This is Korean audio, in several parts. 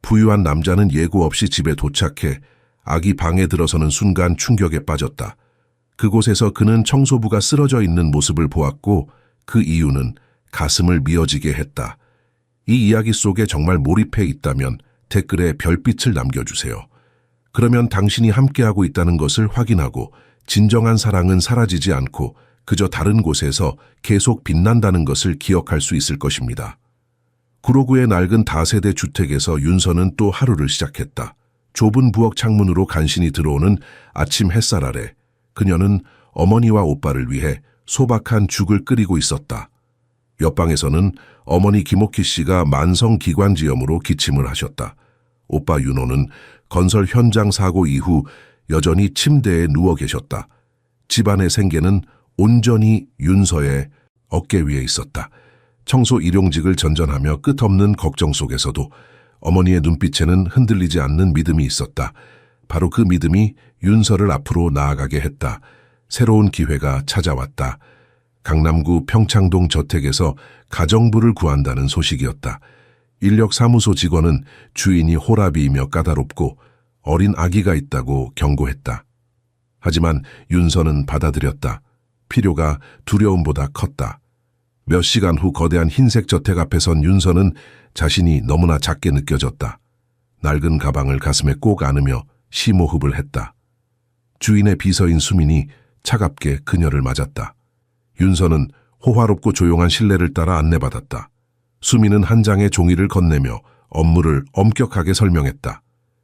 부유한 남자는 예고 없이 집에 도착해 아기 방에 들어서는 순간 충격에 빠졌다. 그곳에서 그는 청소부가 쓰러져 있는 모습을 보았고 그 이유는 가슴을 미어지게 했다. 이 이야기 속에 정말 몰입해 있다면 댓글에 별빛을 남겨주세요. 그러면 당신이 함께하고 있다는 것을 확인하고 진정한 사랑은 사라지지 않고 그저 다른 곳에서 계속 빛난다는 것을 기억할 수 있을 것입니다. 구로구의 낡은 다세대 주택에서 윤서는 또 하루를 시작했다. 좁은 부엌 창문으로 간신히 들어오는 아침 햇살 아래 그녀는 어머니와 오빠를 위해 소박한 죽을 끓이고 있었다. 옆방에서는 어머니 김옥희 씨가 만성기관지염으로 기침을 하셨다. 오빠 윤호는 건설 현장 사고 이후 여전히 침대에 누워 계셨다. 집안의 생계는 온전히 윤서의 어깨 위에 있었다. 청소 일용직을 전전하며 끝없는 걱정 속에서도 어머니의 눈빛에는 흔들리지 않는 믿음이 있었다. 바로 그 믿음이 윤서를 앞으로 나아가게 했다. 새로운 기회가 찾아왔다. 강남구 평창동 저택에서 가정부를 구한다는 소식이었다. 인력사무소 직원은 주인이 호라비이며 까다롭고 어린 아기가 있다고 경고했다. 하지만 윤서는 받아들였다. 필요가 두려움보다 컸다. 몇 시간 후 거대한 흰색 저택 앞에 선 윤서는 자신이 너무나 작게 느껴졌다. 낡은 가방을 가슴에 꼭 안으며 심호흡을 했다. 주인의 비서인 수민이 차갑게 그녀를 맞았다. 윤서는 호화롭고 조용한 실내를 따라 안내받았다. 수민은 한 장의 종이를 건네며 업무를 엄격하게 설명했다.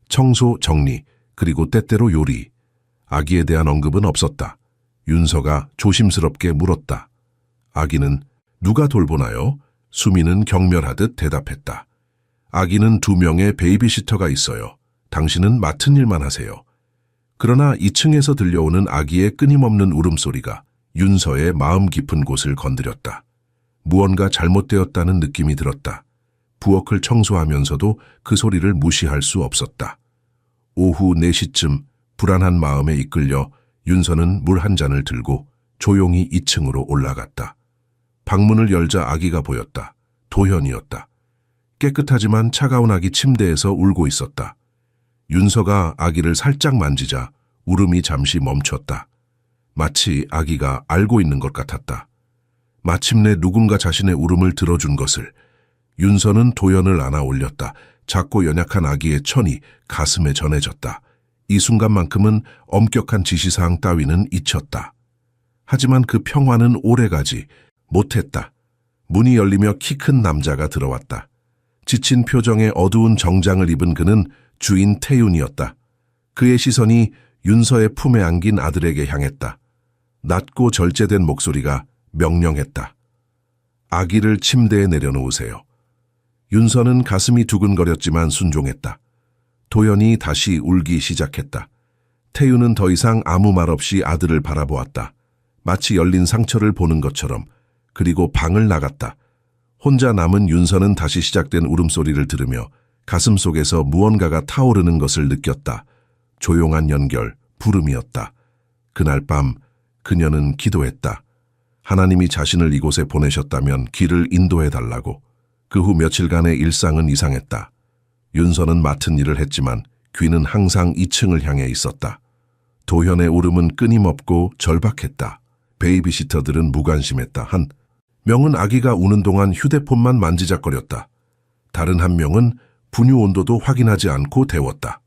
청소, 정리, 그리고 때때로 요리. 아기에 대한 언급은 없었다. 윤서가 조심스럽게 물었다. 아기는 누가 돌보나요? 수민은 경멸하듯 대답했다. 아기는 2명의 베이비시터가 있어요. 당신은 맡은 일만 하세요. 그러나 2층에서 들려오는 아기의 끊임없는 울음소리가 윤서의 마음 깊은 곳을 건드렸다. 무언가 잘못되었다는 느낌이 들었다. 부엌을 청소하면서도 그 소리를 무시할 수 없었다. 오후 4시쯤 불안한 마음에 이끌려 윤서는 물 한 잔을 들고 조용히 2층으로 올라갔다. 방문을 열자 아기가 보였다. 도현이었다. 깨끗하지만 차가운 아기 침대에서 울고 있었다. 윤서가 아기를 살짝 만지자 울음이 잠시 멈췄다. 마치 아기가 알고 있는 것 같았다. 마침내 누군가 자신의 울음을 들어준 것을. 윤서는 도현을 안아 올렸다. 작고 연약한 아기의 천이 가슴에 전해졌다. 이 순간만큼은 엄격한 지시사항 따위는 잊혔다. 하지만 그 평화는 오래가지 못했다. 문이 열리며 키 큰 남자가 들어왔다. 지친 표정에 어두운 정장을 입은 그는 주인 태윤이었다. 그의 시선이 윤서의 품에 안긴 아들에게 향했다. 낮고 절제된 목소리가 명령했다. 아기를 침대에 내려놓으세요. 윤서는 가슴이 두근거렸지만 순종했다. 도연이 다시 울기 시작했다. 태윤은 더 이상 아무 말 없이 아들을 바라보았다. 마치 열린 상처를 보는 것처럼. 그리고 방을 나갔다. 혼자 남은 윤서는 다시 시작된 울음소리를 들으며 가슴 속에서 무언가가 타오르는 것을 느꼈다. 조용한 연결, 부름이었다. 그날 밤 그녀는 기도했다. 하나님이 자신을 이곳에 보내셨다면 길을 인도해달라고. 그 후 며칠간의 일상은 이상했다. 윤서는 맡은 일을 했지만 귀는 항상 2층을 향해 있었다. 도현의 울음은 끊임없고 절박했다. 베이비시터들은 무관심했다. 한 명은 아기가 우는 동안 휴대폰만 만지작거렸다. 다른 한 명은 분유 온도도 확인하지 않고 데웠다.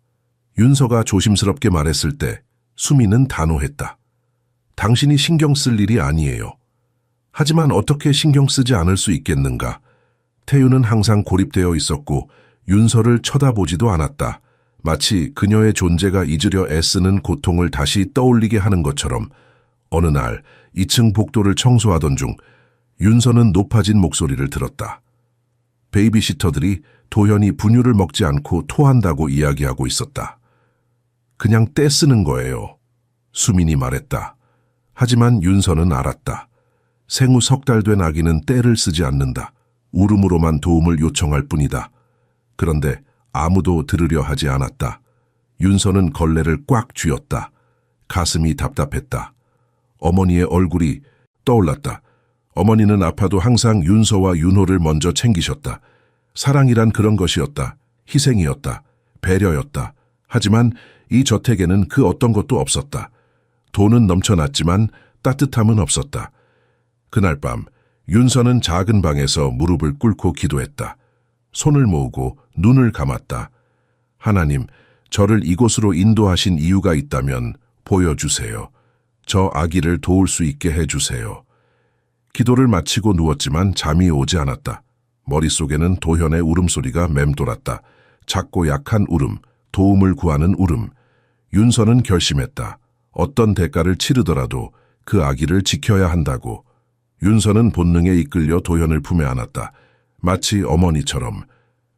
윤서가 조심스럽게 말했을 때 수미는 단호했다. 당신이 신경 쓸 일이 아니에요. 하지만 어떻게 신경 쓰지 않을 수 있겠는가? 태윤은 항상 고립되어 있었고 윤서를 쳐다보지도 않았다. 마치 그녀의 존재가 잊으려 애쓰는 고통을 다시 떠올리게 하는 것처럼. 어느 날 2층 복도를 청소하던 중 윤서는 높아진 목소리를 들었다. 베이비시터들이 도현이 분유를 먹지 않고 토한다고 이야기하고 있었다. 그냥 떼쓰는 거예요. 수민이 말했다. 하지만 윤서는 알았다. 생후 3달 된 아기는 떼를 쓰지 않는다. 울음으로만 도움을 요청할 뿐이다. 그런데 아무도 들으려 하지 않았다. 윤서는 걸레를 꽉 쥐었다. 가슴이 답답했다. 어머니의 얼굴이 떠올랐다. 어머니는 아파도 항상 윤서와 윤호를 먼저 챙기셨다. 사랑이란 그런 것이었다. 희생이었다. 배려였다. 하지만 이 저택에는 그 어떤 것도 없었다. 돈은 넘쳐났지만 따뜻함은 없었다. 그날 밤 윤서는 작은 방에서 무릎을 꿇고 기도했다. 손을 모으고 눈을 감았다. 하나님, 저를 이곳으로 인도하신 이유가 있다면 보여주세요. 저 아기를 도울 수 있게 해주세요. 기도를 마치고 누웠지만 잠이 오지 않았다. 머릿속에는 도현의 울음소리가 맴돌았다. 작고 약한 울음, 도움을 구하는 울음. 윤서는 결심했다. 어떤 대가를 치르더라도 그 아기를 지켜야 한다고. 윤서는 본능에 이끌려 도현을 품에 안았다. 마치 어머니처럼.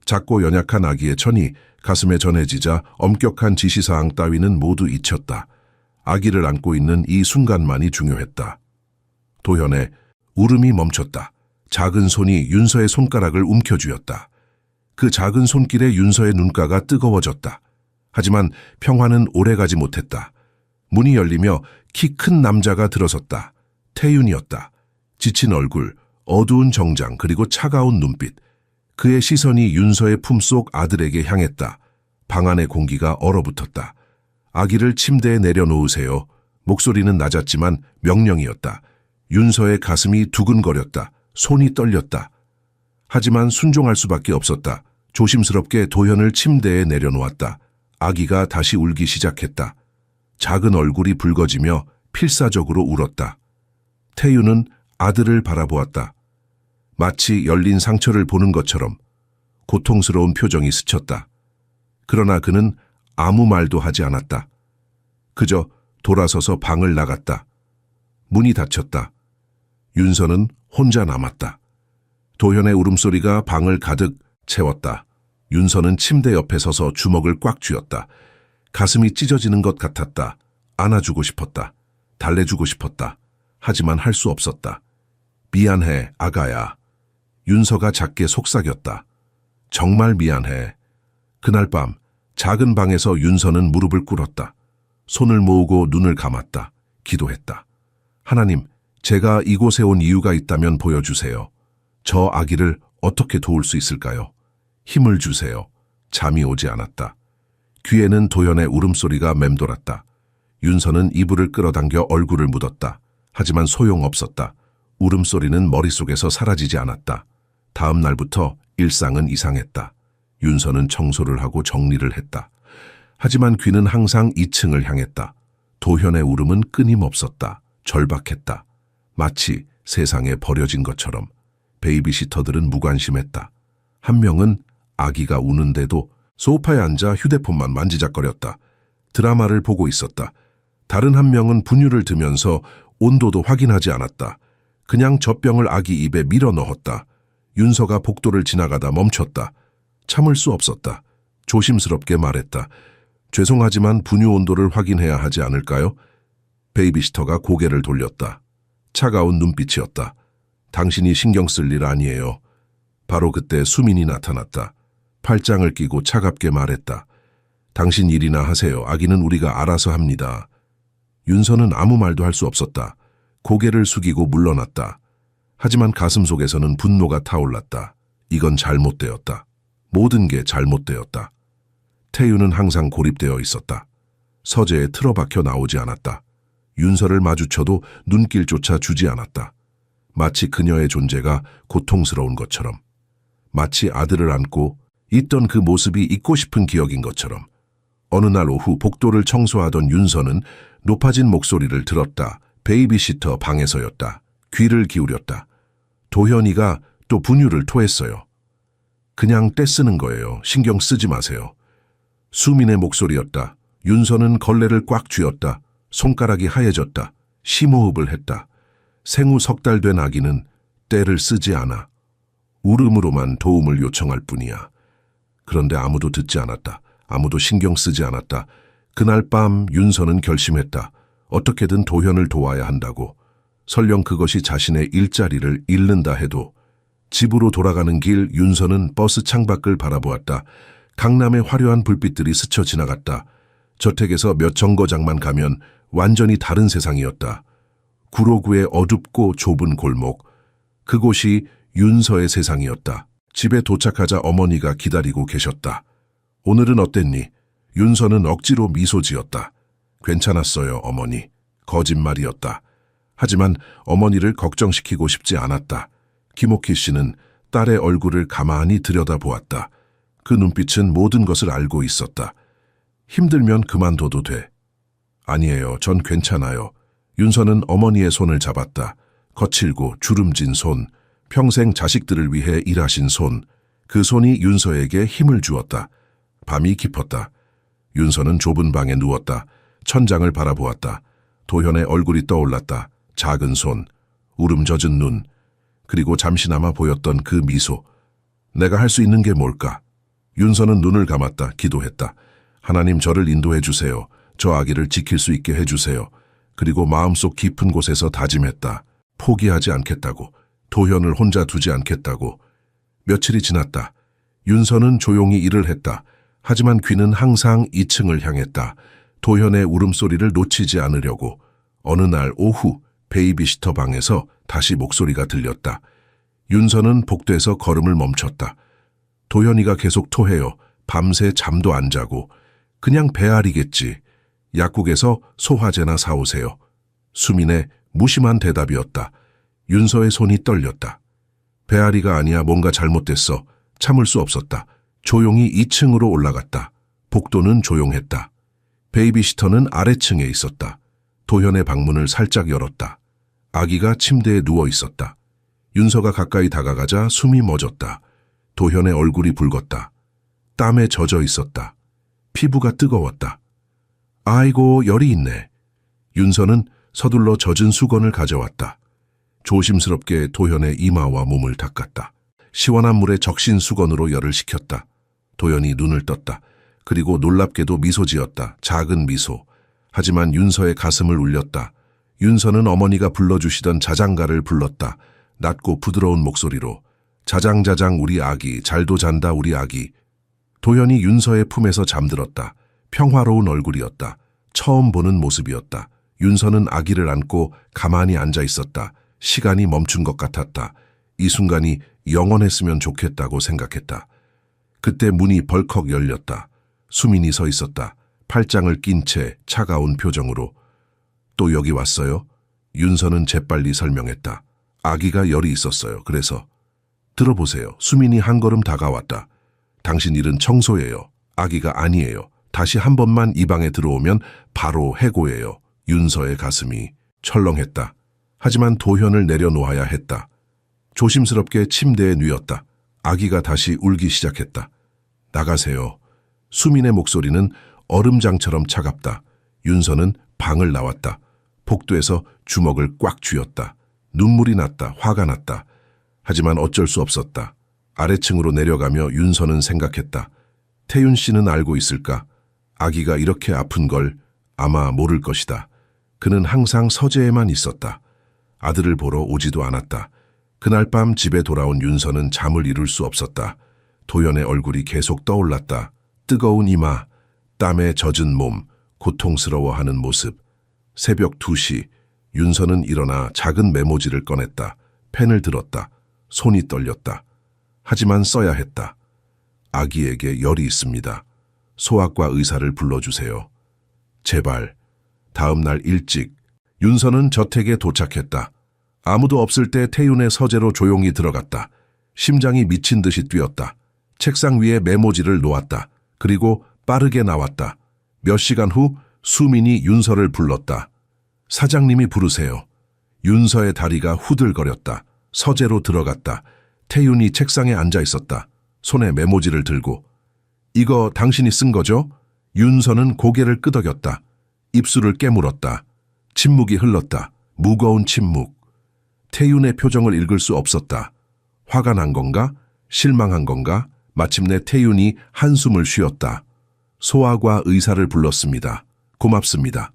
작고 연약한 아기의 천이 가슴에 전해지자 엄격한 지시사항 따위는 모두 잊혔다. 아기를 안고 있는 이 순간만이 중요했다. 도현의 울음이 멈췄다. 작은 손이 윤서의 손가락을 움켜쥐었다. 그 작은 손길에 윤서의 눈가가 뜨거워졌다. 하지만 평화는 오래가지 못했다. 문이 열리며 키 큰 남자가 들어섰다. 태윤이었다. 지친 얼굴, 어두운 정장 그리고 차가운 눈빛. 그의 시선이 윤서의 품속 아들에게 향했다. 방 안의 공기가 얼어붙었다. 아기를 침대에 내려놓으세요. 목소리는 낮았지만 명령이었다. 윤서의 가슴이 두근거렸다. 손이 떨렸다. 하지만 순종할 수밖에 없었다. 조심스럽게 도현을 침대에 내려놓았다. 아기가 다시 울기 시작했다. 작은 얼굴이 붉어지며 필사적으로 울었다. 태윤은 아들을 바라보았다. 마치 열린 상처를 보는 것처럼 고통스러운 표정이 스쳤다. 그러나 그는 아무 말도 하지 않았다. 그저 돌아서서 방을 나갔다. 문이 닫혔다. 윤서는 혼자 남았다. 도현의 울음소리가 방을 가득 채웠다. 윤서는 침대 옆에 서서 주먹을 꽉 쥐었다. 가슴이 찢어지는 것 같았다. 안아주고 싶었다. 달래주고 싶었다. 하지만 할 수 없었다. 미안해, 아가야. 윤서가 작게 속삭였다. 정말 미안해. 그날 밤 작은 방에서 윤서는 무릎을 꿇었다. 손을 모으고 눈을 감았다. 기도했다. 하나님, 제가 이곳에 온 이유가 있다면 보여주세요. 저 아기를 어떻게 도울 수 있을까요? 힘을 주세요. 잠이 오지 않았다. 귀에는 도현의 울음소리가 맴돌았다. 윤서는 이불을 끌어당겨 얼굴을 묻었다. 하지만 소용없었다. 울음소리는 머릿속에서 사라지지 않았다. 다음 날부터 일상은 이상했다. 윤서는 청소를 하고 정리를 했다. 하지만 귀는 항상 2층을 향했다. 도현의 울음은 끊임없었다. 절박했다. 마치 세상에 버려진 것처럼. 베이비시터들은 무관심했다. 한 명은 아기가 우는데도 소파에 앉아 휴대폰만 만지작거렸다. 드라마를 보고 있었다. 다른 한 명은 분유를 드면서 온도도 확인하지 않았다. 그냥 젖병을 아기 입에 밀어 넣었다. 윤서가 복도를 지나가다 멈췄다. 참을 수 없었다. 조심스럽게 말했다. 죄송하지만 분유 온도를 확인해야 하지 않을까요? 베이비시터가 고개를 돌렸다. 차가운 눈빛이었다. 당신이 신경 쓸 일 아니에요. 바로 그때 수민이 나타났다. 팔짱을 끼고 차갑게 말했다. 당신 일이나 하세요. 아기는 우리가 알아서 합니다. 윤서는 아무 말도 할 수 없었다. 고개를 숙이고 물러났다. 하지만 가슴 속에서는 분노가 타올랐다. 이건 잘못되었다. 모든 게 잘못되었다. 태윤은 항상 고립되어 있었다. 서재에 틀어박혀 나오지 않았다. 윤서를 마주쳐도 눈길조차 주지 않았다. 마치 그녀의 존재가 고통스러운 것처럼. 마치 아들을 안고 있던 그 모습이 잊고 싶은 기억인 것처럼. 어느 날 오후 복도를 청소하던 윤서는 높아진 목소리를 들었다. 베이비시터 방에서였다. 귀를 기울였다. 도현이가 또 분유를 토했어요. 그냥 떼쓰는 거예요. 신경 쓰지 마세요. 수민의 목소리였다. 윤서는 걸레를 꽉 쥐었다. 손가락이 하얘졌다. 심호흡을 했다. 생후 3달 된 아기는 떼를 쓰지 않아. 울음으로만 도움을 요청할 뿐이야. 그런데 아무도 듣지 않았다. 아무도 신경 쓰지 않았다. 그날 밤 윤서는 결심했다. 어떻게든 도현을 도와야 한다고. 설령 그것이 자신의 일자리를 잃는다 해도. 집으로 돌아가는 길 윤서는 버스 창밖을 바라보았다. 강남의 화려한 불빛들이 스쳐 지나갔다. 저택에서 몇 정거장만 가면 완전히 다른 세상이었다. 구로구의 어둡고 좁은 골목. 그곳이 윤서의 세상이었다. 집에 도착하자 어머니가 기다리고 계셨다. 오늘은 어땠니? 윤서는 억지로 미소 지었다. 괜찮았어요, 어머니. 거짓말이었다. 하지만 어머니를 걱정시키고 싶지 않았다. 김옥희 씨는 딸의 얼굴을 가만히 들여다보았다. 그 눈빛은 모든 것을 알고 있었다. 힘들면 그만둬도 돼. 아니에요, 전 괜찮아요. 윤서는 어머니의 손을 잡았다. 거칠고 주름진 손, 평생 자식들을 위해 일하신 손. 그 손이 윤서에게 힘을 주었다. 밤이 깊었다. 윤서는 좁은 방에 누웠다. 천장을 바라보았다. 도현의 얼굴이 떠올랐다. 작은 손, 울음 젖은 눈, 그리고 잠시나마 보였던 그 미소. 내가 할 수 있는 게 뭘까? 윤서는 눈을 감았다. 기도했다. 하나님, 저를 인도해 주세요. 저 아기를 지킬 수 있게 해주세요. 그리고 마음속 깊은 곳에서 다짐했다. 포기하지 않겠다고. 도현을 혼자 두지 않겠다고. 며칠이 지났다. 윤서는 조용히 일을 했다. 하지만 귀는 항상 2층을 향했다. 도현의 울음소리를 놓치지 않으려고. 어느 날 오후 베이비시터 방에서 다시 목소리가 들렸다. 윤서는 복도에서 걸음을 멈췄다. 도현이가 계속 토해요. 밤새 잠도 안 자고. 그냥 배앓이겠지. 약국에서 소화제나 사오세요. 수민의 무심한 대답이었다. 윤서의 손이 떨렸다. 배앓이가 아니야, 뭔가 잘못됐어. 참을 수 없었다. 조용히 2층으로 올라갔다. 복도는 조용했다. 베이비시터는 아래층에 있었다. 도현의 방문을 살짝 열었다. 아기가 침대에 누워 있었다. 윤서가 가까이 다가가자 숨이 멎었다. 도현의 얼굴이 붉었다. 땀에 젖어 있었다. 피부가 뜨거웠다. 아이고, 열이 있네. 윤서는 서둘러 젖은 수건을 가져왔다. 조심스럽게 도현의 이마와 몸을 닦았다. 시원한 물에 적신 수건으로 열을 식혔다. 도현이 눈을 떴다. 그리고 놀랍게도 미소 지었다. 작은 미소. 하지만 윤서의 가슴을 울렸다. 윤서는 어머니가 불러주시던 자장가를 불렀다. 낮고 부드러운 목소리로. 자장자장 우리 아기, 잘도 잔다 우리 아기. 도현이 윤서의 품에서 잠들었다. 평화로운 얼굴이었다. 처음 보는 모습이었다. 윤서는 아기를 안고 가만히 앉아 있었다. 시간이 멈춘 것 같았다. 이 순간이 영원했으면 좋겠다고 생각했다. 그때 문이 벌컥 열렸다. 수민이 서 있었다. 팔짱을 낀 채 차가운 표정으로. 또 여기 왔어요? 윤서는 재빨리 설명했다. 아기가 열이 있었어요. 그래서. 들어보세요. 수민이 한 걸음 다가왔다. 당신 일은 청소예요. 아기가 아니에요. 다시 한 번만 이 방에 들어오면 바로 해고예요. 윤서의 가슴이 철렁했다. 하지만 도현을 내려놓아야 했다. 조심스럽게 침대에 뉘었다. 아기가 다시 울기 시작했다. 나가세요. 수민의 목소리는 얼음장처럼 차갑다. 윤서는 방을 나왔다. 복도에서 주먹을 꽉 쥐었다. 눈물이 났다. 화가 났다. 하지만 어쩔 수 없었다. 아래층으로 내려가며 윤서는 생각했다. 태윤 씨는 알고 있을까? 아기가 이렇게 아픈 걸 아마 모를 것이다. 그는 항상 서재에만 있었다. 아들을 보러 오지도 않았다. 그날 밤 집에 돌아온 윤서는 잠을 이룰 수 없었다. 도연의 얼굴이 계속 떠올랐다. 뜨거운 이마, 땀에 젖은 몸, 고통스러워하는 모습. 새벽 2시, 윤서는 일어나 작은 메모지를 꺼냈다. 펜을 들었다. 손이 떨렸다. 하지만 써야 했다. 아기에게 열이 있습니다. 소아과 의사를 불러주세요. 제발. 다음 날 일찍 윤서는 저택에 도착했다. 아무도 없을 때 태윤의 서재로 조용히 들어갔다. 심장이 미친 듯이 뛰었다. 책상 위에 메모지를 놓았다. 그리고 빠르게 나왔다. 몇 시간 후 수민이 윤서를 불렀다. 사장님이 부르세요. 윤서의 다리가 후들거렸다. 서재로 들어갔다. 태윤이 책상에 앉아 있었다. 손에 메모지를 들고. 이거 당신이 쓴 거죠? 윤서는 고개를 끄덕였다. 입술을 깨물었다. 침묵이 흘렀다. 무거운 침묵. 태윤의 표정을 읽을 수 없었다. 화가 난 건가? 실망한 건가? 마침내 태윤이 한숨을 쉬었다. 소아과 의사를 불렀습니다. 고맙습니다.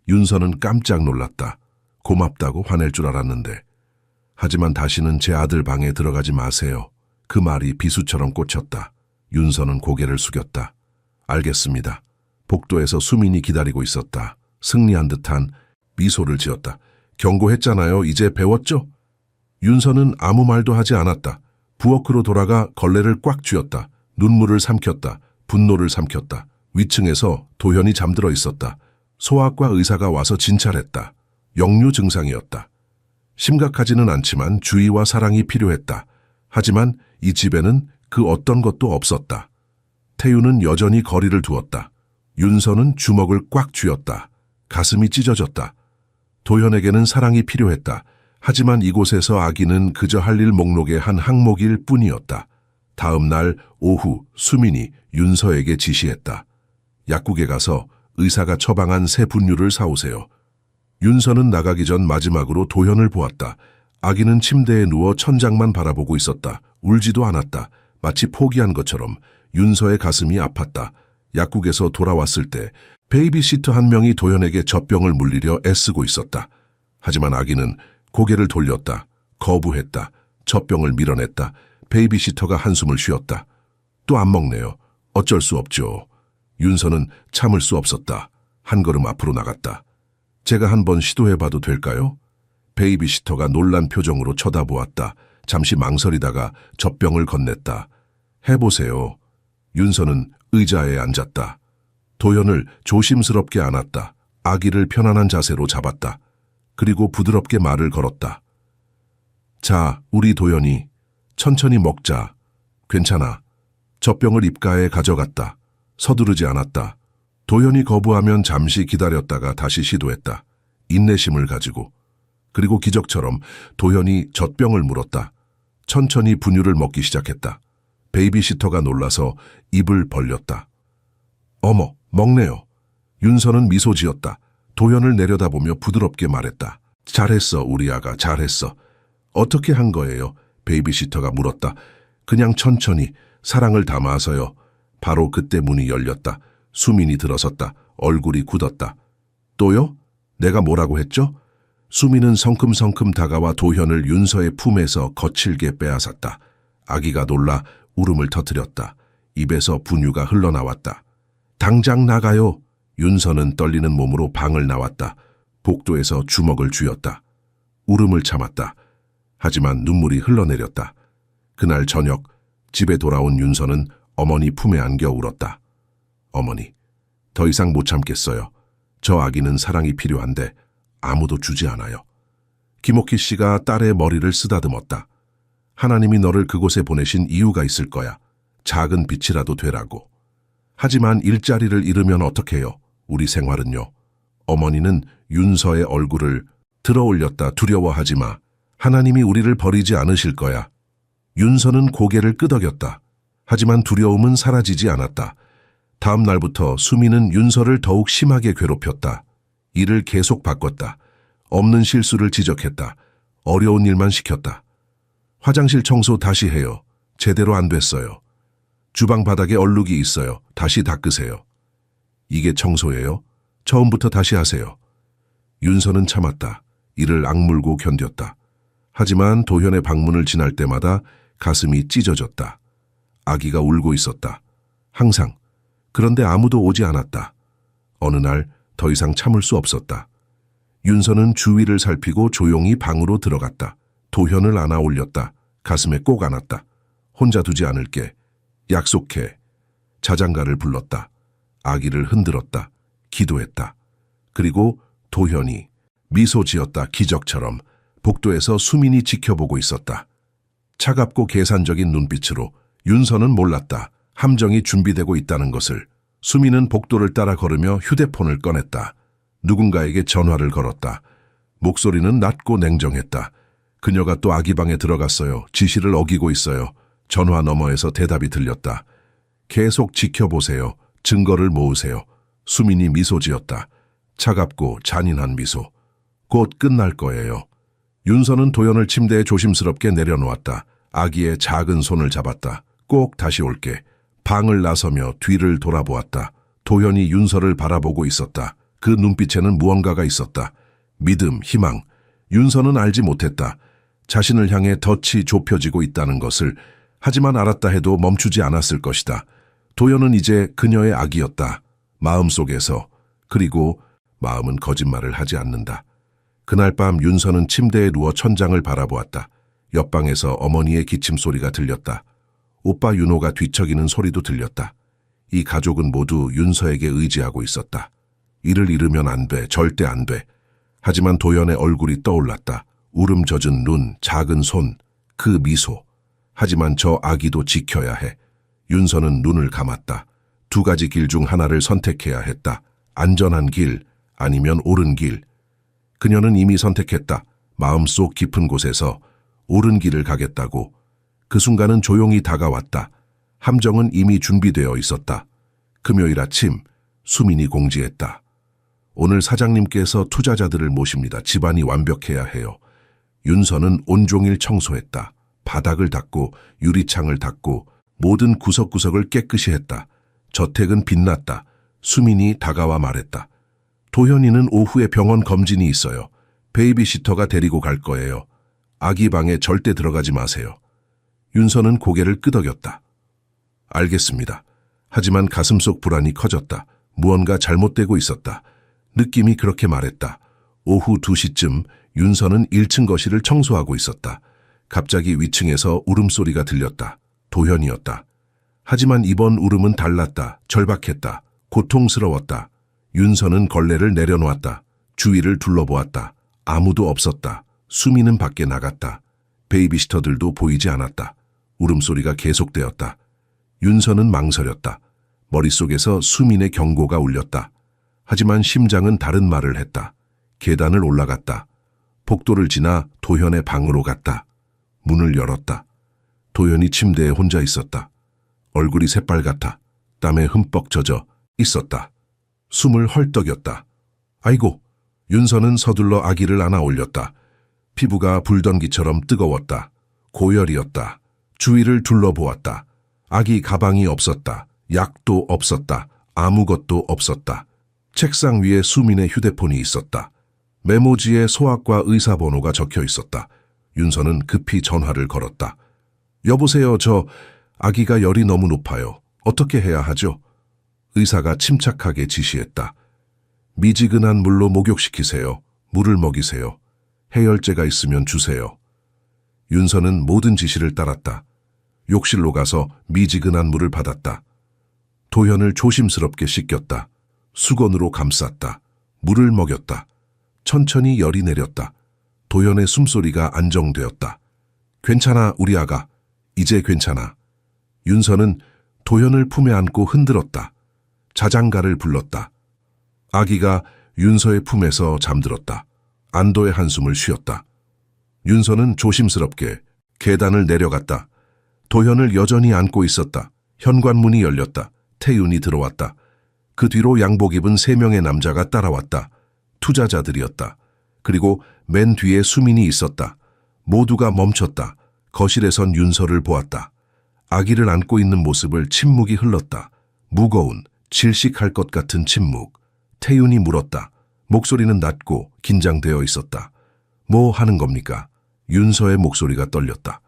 윤서는 깜짝 놀랐다. 고맙다고 화낼 줄 알았는데. 하지만 다시는 제 아들 방에 들어가지 마세요. 그 말이 비수처럼 꽂혔다. 윤서는 고개를 숙였다. 알겠습니다. 복도에서 수민이 기다리고 있었다. 승리한 듯한 미소를 지었다. 경고했잖아요. 이제 배웠죠? 윤서는 아무 말도 하지 않았다. 부엌으로 돌아가 걸레를 꽉 쥐었다. 눈물을 삼켰다. 분노를 삼켰다. 위층에서 도현이 잠들어 있었다. 소아과 의사가 와서 진찰했다. 역류 증상이었다. 심각하지는 않지만 주의와 사랑이 필요했다. 하지만 이 집에는 그 어떤 것도 없었다. 태유는 여전히 거리를 두었다. 윤서는 주먹을 꽉 쥐었다. 가슴이 찢어졌다. 도현에게는 사랑이 필요했다. 하지만 이곳에서 아기는 그저 할 일 목록의 한 항목일 뿐이었다. 다음 날 오후 수민이 윤서에게 지시했다. 약국에 가서 의사가 처방한 새 분유를 사오세요. 윤서는 나가기 전 마지막으로 도현을 보았다. 아기는 침대에 누워 천장만 바라보고 있었다. 울지도 않았다. 마치 포기한 것처럼. 윤서의 가슴이 아팠다. 약국에서 돌아왔을 때 베이비시터 한 명이 도현에게 젖병을 물리려 애쓰고 있었다. 하지만 아기는 고개를 돌렸다. 거부했다. 젖병을 밀어냈다. 베이비시터가 한숨을 쉬었다. 또 안 먹네요. 어쩔 수 없죠. 윤서는 참을 수 없었다. 한 걸음 앞으로 나갔다. 제가 한번 시도해봐도 될까요? 베이비시터가 놀란 표정으로 쳐다보았다. 잠시 망설이다가 젖병을 건넸다. 해보세요. 윤서는 의자에 앉았다. 도현을 조심스럽게 안았다. 아기를 편안한 자세로 잡았다. 그리고 부드럽게 말을 걸었다. 자, 우리 도현이 천천히 먹자. 괜찮아. 젖병을 입가에 가져갔다. 서두르지 않았다. 도현이 거부하면 잠시 기다렸다가 다시 시도했다. 인내심을 가지고. 그리고 기적처럼 도현이 젖병을 물었다. 천천히 분유를 먹기 시작했다. 베이비시터가 놀라서 입을 벌렸다. 어머, 먹네요. 윤서는 미소 지었다. 도현을 내려다보며 부드럽게 말했다. 잘했어, 우리 아가, 잘했어. 어떻게 한 거예요? 베이비시터가 물었다. 그냥 천천히, 사랑을 담아서요. 바로 그때 문이 열렸다. 수민이 들어섰다. 얼굴이 굳었다. 또요? 내가 뭐라고 했죠? 수민은 성큼성큼 다가와 도현을 윤서의 품에서 거칠게 빼앗았다. 아기가 놀라 울음을 터뜨렸다. 입에서 분유가 흘러나왔다. 당장 나가요. 윤서는 떨리는 몸으로 방을 나왔다. 복도에서 주먹을 쥐었다. 울음을 참았다. 하지만 눈물이 흘러내렸다. 그날 저녁 집에 돌아온 윤서는 어머니 품에 안겨 울었다. 어머니, 더 이상 못 참겠어요. 저 아기는 사랑이 필요한데 아무도 주지 않아요. 김옥희 씨가 딸의 머리를 쓰다듬었다. 하나님이 너를 그곳에 보내신 이유가 있을 거야. 작은 빛이라도 되라고. 하지만 일자리를 잃으면 어떡해요? 우리 생활은요. 어머니는 윤서의 얼굴을 들어올렸다. 두려워하지 마. 하나님이 우리를 버리지 않으실 거야. 윤서는 고개를 끄덕였다. 하지만 두려움은 사라지지 않았다. 다음 날부터 수미는 윤서를 더욱 심하게 괴롭혔다. 일을 계속 바꿨다. 없는 실수를 지적했다. 어려운 일만 시켰다. 화장실 청소 다시 해요. 제대로 안 됐어요. 주방 바닥에 얼룩이 있어요. 다시 닦으세요. 이게 청소예요? 처음부터 다시 하세요. 윤서는 참았다. 이를 악물고 견뎠다. 하지만 도현의 방문을 지날 때마다 가슴이 찢어졌다. 아기가 울고 있었다. 항상. 그런데 아무도 오지 않았다. 어느 날 더 이상 참을 수 없었다. 윤서는 주위를 살피고 조용히 방으로 들어갔다. 도현을 안아 올렸다. 가슴에 꼭 안았다. 혼자 두지 않을게. 약속해. 자장가를 불렀다. 아기를 흔들었다. 기도했다. 그리고 도현이 미소 지었다. 기적처럼 복도에서 수민이 지켜보고 있었다. 차갑고 계산적인 눈빛으로. 윤서는 몰랐다. 함정이 준비되고 있다는 것을. 수민은 복도를 따라 걸으며 휴대폰을 꺼냈다. 누군가에게 전화를 걸었다. 목소리는 낮고 냉정했다. 그녀가 또 아기 방에 들어갔어요. 지시를 어기고 있어요. 전화 너머에서 대답이 들렸다. 계속 지켜보세요. 증거를 모으세요. 수민이 미소 지었다. 차갑고 잔인한 미소. 곧 끝날 거예요. 윤서는 도현을 침대에 조심스럽게 내려놓았다. 아기의 작은 손을 잡았다. 꼭 다시 올게. 방을 나서며 뒤를 돌아보았다. 도현이 윤서를 바라보고 있었다. 그 눈빛에는 무언가가 있었다. 믿음, 희망. 윤서는 알지 못했다. 자신을 향해 덫이 좁혀지고 있다는 것을. 하지만 알았다 해도 멈추지 않았을 것이다. 도현은 이제 그녀의 아기였다. 마음속에서. 그리고 마음은 거짓말을 하지 않는다. 그날 밤 윤서는 침대에 누워 천장을 바라보았다. 옆방에서 어머니의 기침 소리가 들렸다. 오빠 윤호가 뒤척이는 소리도 들렸다. 이 가족은 모두 윤서에게 의지하고 있었다. 이를 잃으면 안 돼, 절대 안 돼. 하지만 도연의 얼굴이 떠올랐다. 울음 젖은 눈, 작은 손, 그 미소. 하지만 저 아기도 지켜야 해. 윤서는 눈을 감았다. 두 가지 길 중 하나를 선택해야 했다. 안전한 길, 아니면 옳은 길. 그녀는 이미 선택했다. 마음속 깊은 곳에서 옳은 길을 가겠다고. 그 순간은 조용히 다가왔다. 함정은 이미 준비되어 있었다. 금요일 아침, 수민이 공지했다. 오늘 사장님께서 투자자들을 모십니다. 집안이 완벽해야 해요. 윤서는 온종일 청소했다. 바닥을 닦고 유리창을 닦고 모든 구석구석을 깨끗이 했다. 저택은 빛났다. 수민이 다가와 말했다. 도현이는 오후에 병원 검진이 있어요. 베이비시터가 데리고 갈 거예요. 아기 방에 절대 들어가지 마세요. 윤서는 고개를 끄덕였다. 알겠습니다. 하지만 가슴속 불안이 커졌다. 무언가 잘못되고 있었다. 느낌이 그렇게 말했다. 오후 2시쯤 윤서는 1층 거실을 청소하고 있었다. 갑자기 위층에서 울음소리가 들렸다. 도현이었다. 하지만 이번 울음은 달랐다. 절박했다. 고통스러웠다. 윤서는 걸레를 내려놓았다. 주위를 둘러보았다. 아무도 없었다. 수미는 밖에 나갔다. 베이비시터들도 보이지 않았다. 울음소리가 계속되었다. 윤서는 망설였다. 머릿속에서 수민의 경고가 울렸다. 하지만 심장은 다른 말을 했다. 계단을 올라갔다. 복도를 지나 도현의 방으로 갔다. 문을 열었다. 도현이 침대에 혼자 있었다. 얼굴이 새빨갛다. 땀에 흠뻑 젖어 있었다. 숨을 헐떡였다. 아이고! 윤서는 서둘러 아기를 안아 올렸다. 피부가 불던기처럼 뜨거웠다. 고열이었다. 주위를 둘러보았다. 아기 가방이 없었다. 약도 없었다. 아무것도 없었다. 책상 위에 수민의 휴대폰이 있었다. 메모지에 소아과 의사 번호가 적혀 있었다. 윤서는 급히 전화를 걸었다. 여보세요, 아기가 열이 너무 높아요. 어떻게 해야 하죠? 의사가 침착하게 지시했다. 미지근한 물로 목욕시키세요. 물을 먹이세요. 해열제가 있으면 주세요. 윤서는 모든 지시를 따랐다. 욕실로 가서 미지근한 물을 받았다. 도현을 조심스럽게 씻겼다. 수건으로 감쌌다. 물을 먹였다. 천천히 열이 내렸다. 도현의 숨소리가 안정되었다. 괜찮아, 우리 아가. 이제 괜찮아. 윤서는 도현을 품에 안고 흔들었다. 자장가를 불렀다. 아기가 윤서의 품에서 잠들었다. 안도의 한숨을 쉬었다. 윤서는 조심스럽게 계단을 내려갔다. 도현을 여전히 안고 있었다. 현관문이 열렸다. 태윤이 들어왔다. 그 뒤로 양복 입은 3명의 남자가 따라왔다. 투자자들이었다. 그리고 맨 뒤에 수민이 있었다. 모두가 멈췄다. 거실에선 윤서를 보았다. 아기를 안고 있는 모습을 침묵이 흘렀다. 무거운, 질식할 것 같은 침묵. 태윤이 물었다. 목소리는 낮고 긴장되어 있었다. 뭐 하는 겁니까? 윤서의 목소리가 떨렸다.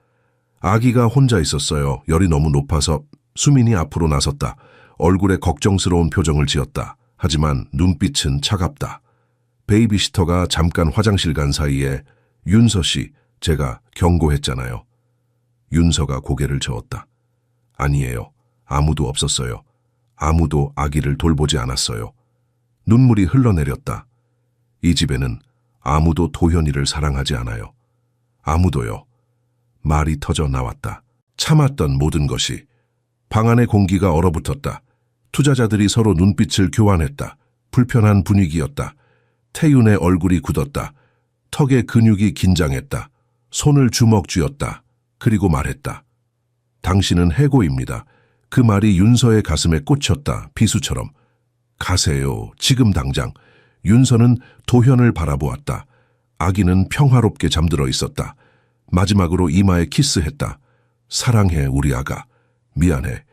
아기가 혼자 있었어요. 열이 너무 높아서. 수민이 앞으로 나섰다. 얼굴에 걱정스러운 표정을 지었다. 하지만 눈빛은 차갑다. 베이비시터가 잠깐 화장실 간 사이에 윤서 씨, 제가 경고했잖아요. 윤서가 고개를 저었다. 아니에요. 아무도 없었어요. 아무도 아기를 돌보지 않았어요. 눈물이 흘러내렸다. 이 집에는 아무도 도현이를 사랑하지 않아요. 아무도요. 말이 터져 나왔다. 참았던 모든 것이. 방 안의 공기가 얼어붙었다. 투자자들이 서로 눈빛을 교환했다. 불편한 분위기였다. 태윤의 얼굴이 굳었다. 턱의 근육이 긴장했다. 손을 주먹 쥐었다. 그리고 말했다. 당신은 해고입니다. 그 말이 윤서의 가슴에 꽂혔다. 비수처럼. 가세요. 지금 당장. 윤서는 도현을 바라보았다. 아기는 평화롭게 잠들어 있었다. 마지막으로 이마에 키스했다. 사랑해, 우리 아가. 미안해.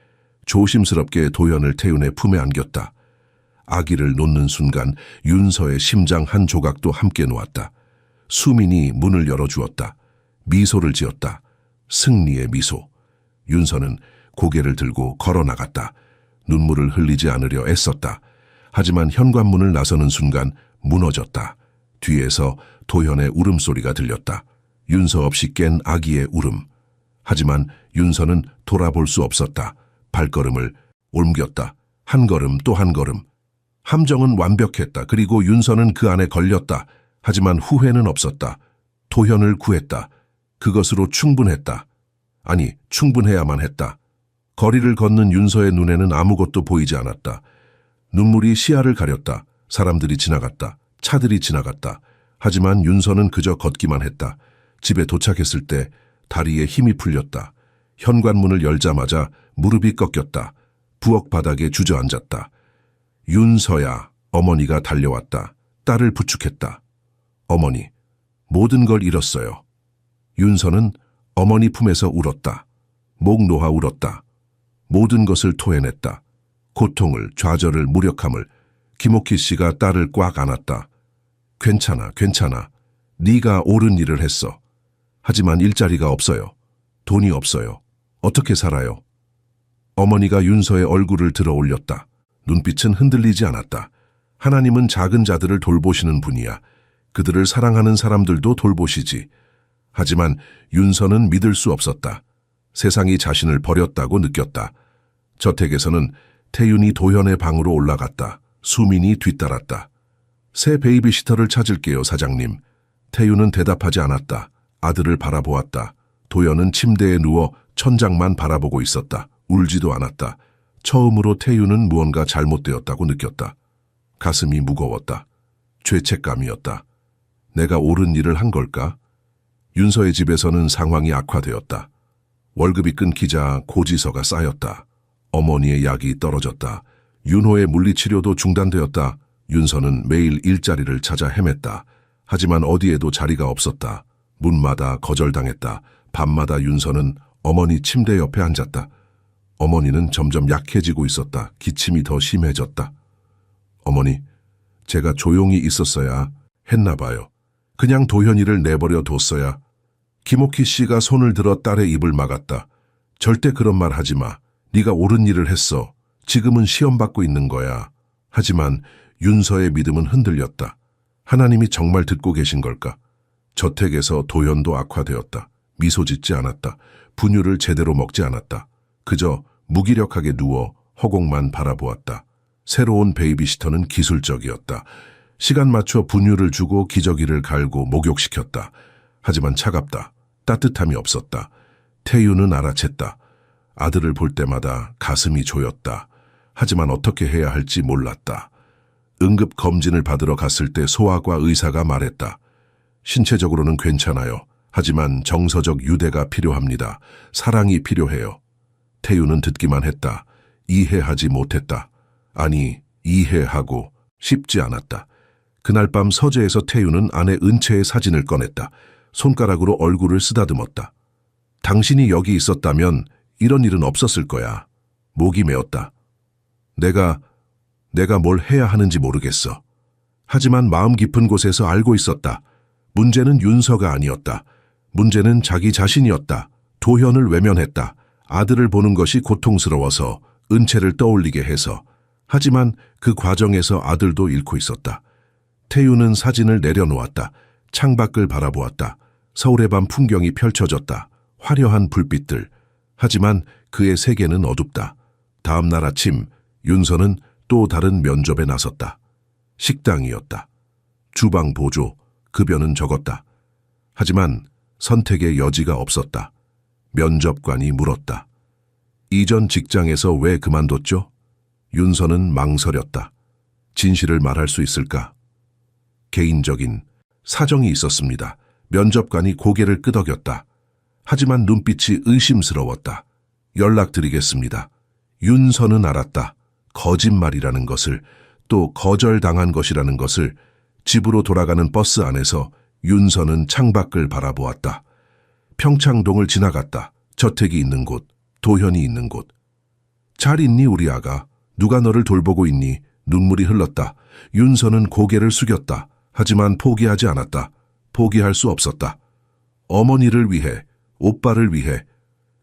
조심스럽게 도현을 태윤의 품에 안겼다. 아기를 놓는 순간 윤서의 심장 한 조각도 함께 놓았다. 수민이 문을 열어주었다. 미소를 지었다. 승리의 미소. 윤서는 고개를 들고 걸어나갔다. 눈물을 흘리지 않으려 애썼다. 하지만 현관문을 나서는 순간 무너졌다. 뒤에서 도현의 울음소리가 들렸다. 윤서 없이 깬 아기의 울음. 하지만 윤서는 돌아볼 수 없었다. 발걸음을 옮겼다. 한 걸음 또 한 걸음. 함정은 완벽했다. 그리고 윤서는 그 안에 걸렸다. 하지만 후회는 없었다. 도현을 구했다. 그것으로 충분했다. 아니, 충분해야만 했다. 거리를 걷는 윤서의 눈에는 아무것도 보이지 않았다. 눈물이 시야를 가렸다. 사람들이 지나갔다. 차들이 지나갔다. 하지만 윤서는 그저 걷기만 했다. 집에 도착했을 때 다리에 힘이 풀렸다. 현관문을 열자마자 무릎이 꺾였다. 부엌 바닥에 주저앉았다. 윤서야, 어머니가 달려왔다. 딸을 부축했다. 어머니, 모든 걸 잃었어요. 윤서는 어머니 품에서 울었다. 목 놓아 울었다. 모든 것을 토해냈다. 고통을, 좌절을, 무력함을. 김옥희 씨가 딸을 꽉 안았다. 괜찮아, 괜찮아. 네가 옳은 일을 했어. 하지만 일자리가 없어요. 돈이 없어요. 어떻게 살아요? 어머니가 윤서의 얼굴을 들어 올렸다. 눈빛은 흔들리지 않았다. 하나님은 작은 자들을 돌보시는 분이야. 그들을 사랑하는 사람들도 돌보시지. 하지만 윤서는 믿을 수 없었다. 세상이 자신을 버렸다고 느꼈다. 저택에서는 태윤이 도현의 방으로 올라갔다. 수민이 뒤따랐다. 새 베이비시터를 찾을게요, 사장님. 태윤은 대답하지 않았다. 아들을 바라보았다. 도현은 침대에 누워 천장만 바라보고 있었다. 울지도 않았다. 처음으로 태윤은 무언가 잘못되었다고 느꼈다. 가슴이 무거웠다. 죄책감이었다. 내가 옳은 일을 한 걸까? 윤서의 집에서는 상황이 악화되었다. 월급이 끊기자 고지서가 쌓였다. 어머니의 약이 떨어졌다. 윤호의 물리치료도 중단되었다. 윤서는 매일 일자리를 찾아 헤맸다. 하지만 어디에도 자리가 없었다. 문마다 거절당했다. 밤마다 윤서는 어머니 침대 옆에 앉았다. 어머니는 점점 약해지고 있었다. 기침이 더 심해졌다. 어머니, 제가 조용히 있었어야 했나 봐요. 그냥 도현이를 내버려 뒀어야. 김옥희 씨가 손을 들어 딸의 입을 막았다. 절대 그런 말 하지 마. 네가 옳은 일을 했어. 지금은 시험받고 있는 거야. 하지만 윤서의 믿음은 흔들렸다. 하나님이 정말 듣고 계신 걸까? 저택에서 도현도 악화되었다. 미소 짓지 않았다. 분유를 제대로 먹지 않았다. 그저 무기력하게 누워 허공만 바라보았다. 새로운 베이비시터는 기술적이었다. 시간 맞춰 분유를 주고 기저귀를 갈고 목욕시켰다. 하지만 차갑다. 따뜻함이 없었다. 태유는 알아챘다. 아들을 볼 때마다 가슴이 조였다. 하지만 어떻게 해야 할지 몰랐다. 응급 검진을 받으러 갔을 때 소아과 의사가 말했다. 신체적으로는 괜찮아요. 하지만 정서적 유대가 필요합니다. 사랑이 필요해요. 태유는 듣기만 했다. 이해하지 못했다. 아니, 이해하고 싶지 않았다. 그날 밤 서재에서 태유는 아내 은채의 사진을 꺼냈다. 손가락으로 얼굴을 쓰다듬었다. 당신이 여기 있었다면 이런 일은 없었을 거야. 목이 메었다. 내가 뭘 해야 하는지 모르겠어. 하지만 마음 깊은 곳에서 알고 있었다. 문제는 윤서가 아니었다. 문제는 자기 자신이었다. 도현을 외면했다. 아들을 보는 것이 고통스러워서 은채를 떠올리게 해서. 하지만 그 과정에서 아들도 잃고 있었다. 태유는 사진을 내려놓았다. 창밖을 바라보았다. 서울의 밤 풍경이 펼쳐졌다. 화려한 불빛들. 하지만 그의 세계는 어둡다. 다음 날 아침 윤서는 또 다른 면접에 나섰다. 식당이었다. 주방 보조, 급여는 적었다. 하지만 선택의 여지가 없었다. 면접관이 물었다. 이전 직장에서 왜 그만뒀죠? 윤서는 망설였다. 진실을 말할 수 있을까? 개인적인 사정이 있었습니다. 면접관이 고개를 끄덕였다. 하지만 눈빛이 의심스러웠다. 연락드리겠습니다. 윤서는 알았다. 거짓말이라는 것을, 또 거절당한 것이라는 것을. 집으로 돌아가는 버스 안에서 윤서는 창밖을 바라보았다. 평창동을 지나갔다. 저택이 있는 곳, 도현이 있는 곳. 잘 있니 우리 아가? 누가 너를 돌보고 있니? 눈물이 흘렀다. 윤서는 고개를 숙였다. 하지만 포기하지 않았다. 포기할 수 없었다. 어머니를 위해, 오빠를 위해,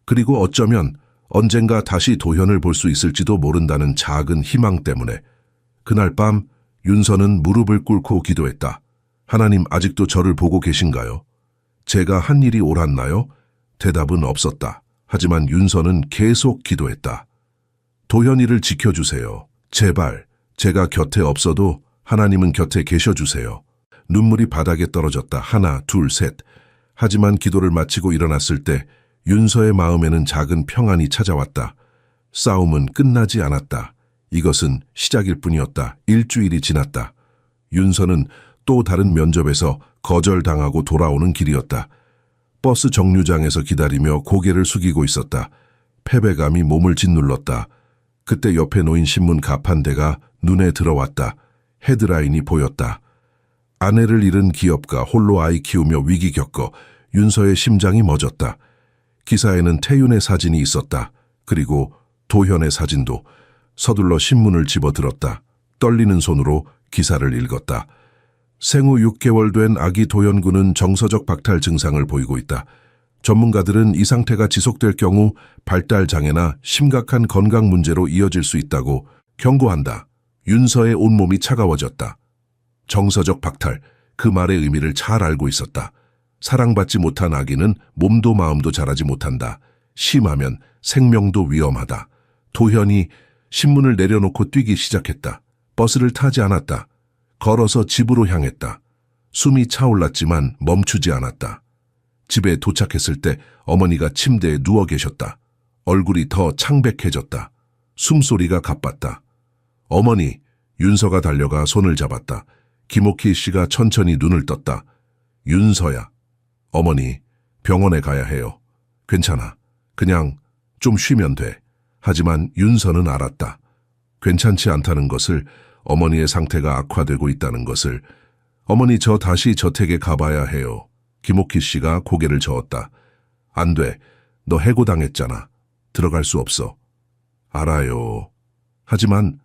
그리고 어쩌면 언젠가 다시 도현을 볼 수 있을지도 모른다는 작은 희망 때문에. 그날 밤 윤서는 무릎을 꿇고 기도했다. 하나님, 아직도 저를 보고 계신가요? 제가 한 일이 옳았나요? 대답은 없었다. 하지만 윤서는 계속 기도했다. 도현이를 지켜주세요. 제발, 제가 곁에 없어도 하나님은 곁에 계셔주세요. 눈물이 바닥에 떨어졌다. 하나, 둘, 셋. 하지만 기도를 마치고 일어났을 때 윤서의 마음에는 작은 평안이 찾아왔다. 싸움은 끝나지 않았다. 이것은 시작일 뿐이었다. 일주일이 지났다. 윤서는 또 다른 면접에서 거절당하고 돌아오는 길이었다. 버스 정류장에서 기다리며 고개를 숙이고 있었다. 패배감이 몸을 짓눌렀다. 그때 옆에 놓인 신문 가판대가 눈에 들어왔다. 헤드라인이 보였다. 아내를 잃은 기업가 홀로 아이 키우며 위기 겪어 윤서의 심장이 멎었다. 기사에는 태윤의 사진이 있었다. 그리고 도현의 사진도. 서둘러 신문을 집어들었다. 떨리는 손으로 기사를 읽었다. 생후 6개월 된 아기 도현군은 정서적 박탈 증상을 보이고 있다. 전문가들은 이 상태가 지속될 경우 발달 장애나 심각한 건강 문제로 이어질 수 있다고 경고한다. 윤서의 온몸이 차가워졌다. 정서적 박탈, 그 말의 의미를 잘 알고 있었다. 사랑받지 못한 아기는 몸도 마음도 자라지 못한다. 심하면 생명도 위험하다. 도현이 신문을 내려놓고 뛰기 시작했다. 버스를 타지 않았다. 걸어서 집으로 향했다. 숨이 차올랐지만 멈추지 않았다. 집에 도착했을 때 어머니가 침대에 누워 계셨다. 얼굴이 더 창백해졌다. 숨소리가 가빴다. 어머니, 윤서가 달려가 손을 잡았다. 김옥희 씨가 천천히 눈을 떴다. 윤서야. 어머니, 병원에 가야 해요. 괜찮아. 그냥 좀 쉬면 돼. 하지만 윤서는 알았다. 괜찮지 않다는 것을, 어머니의 상태가 악화되고 있다는 것을. 어머니, 저 다시 저택에 가봐야 해요. 김옥희 씨가 고개를 저었다. 안 돼. 너 해고당했잖아. 들어갈 수 없어. 알아요. 하지만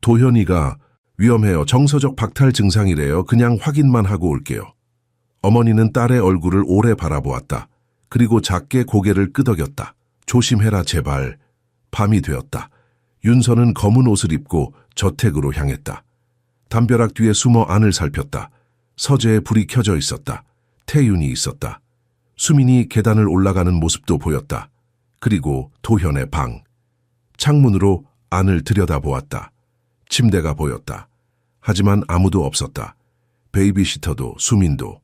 도현이가 위험해요. 정서적 박탈 증상이래요. 그냥 확인만 하고 올게요. 어머니는 딸의 얼굴을 오래 바라보았다. 그리고 작게 고개를 끄덕였다. 조심해라 제발. 밤이 되었다. 윤서는 검은 옷을 입고 저택으로 향했다. 담벼락 뒤에 숨어 안을 살폈다. 서재에 불이 켜져 있었다. 태윤이 있었다. 수민이 계단을 올라가는 모습도 보였다. 그리고 도현의 방. 창문으로 안을 들여다보았다. 침대가 보였다. 하지만 아무도 없었다. 베이비시터도 수민도.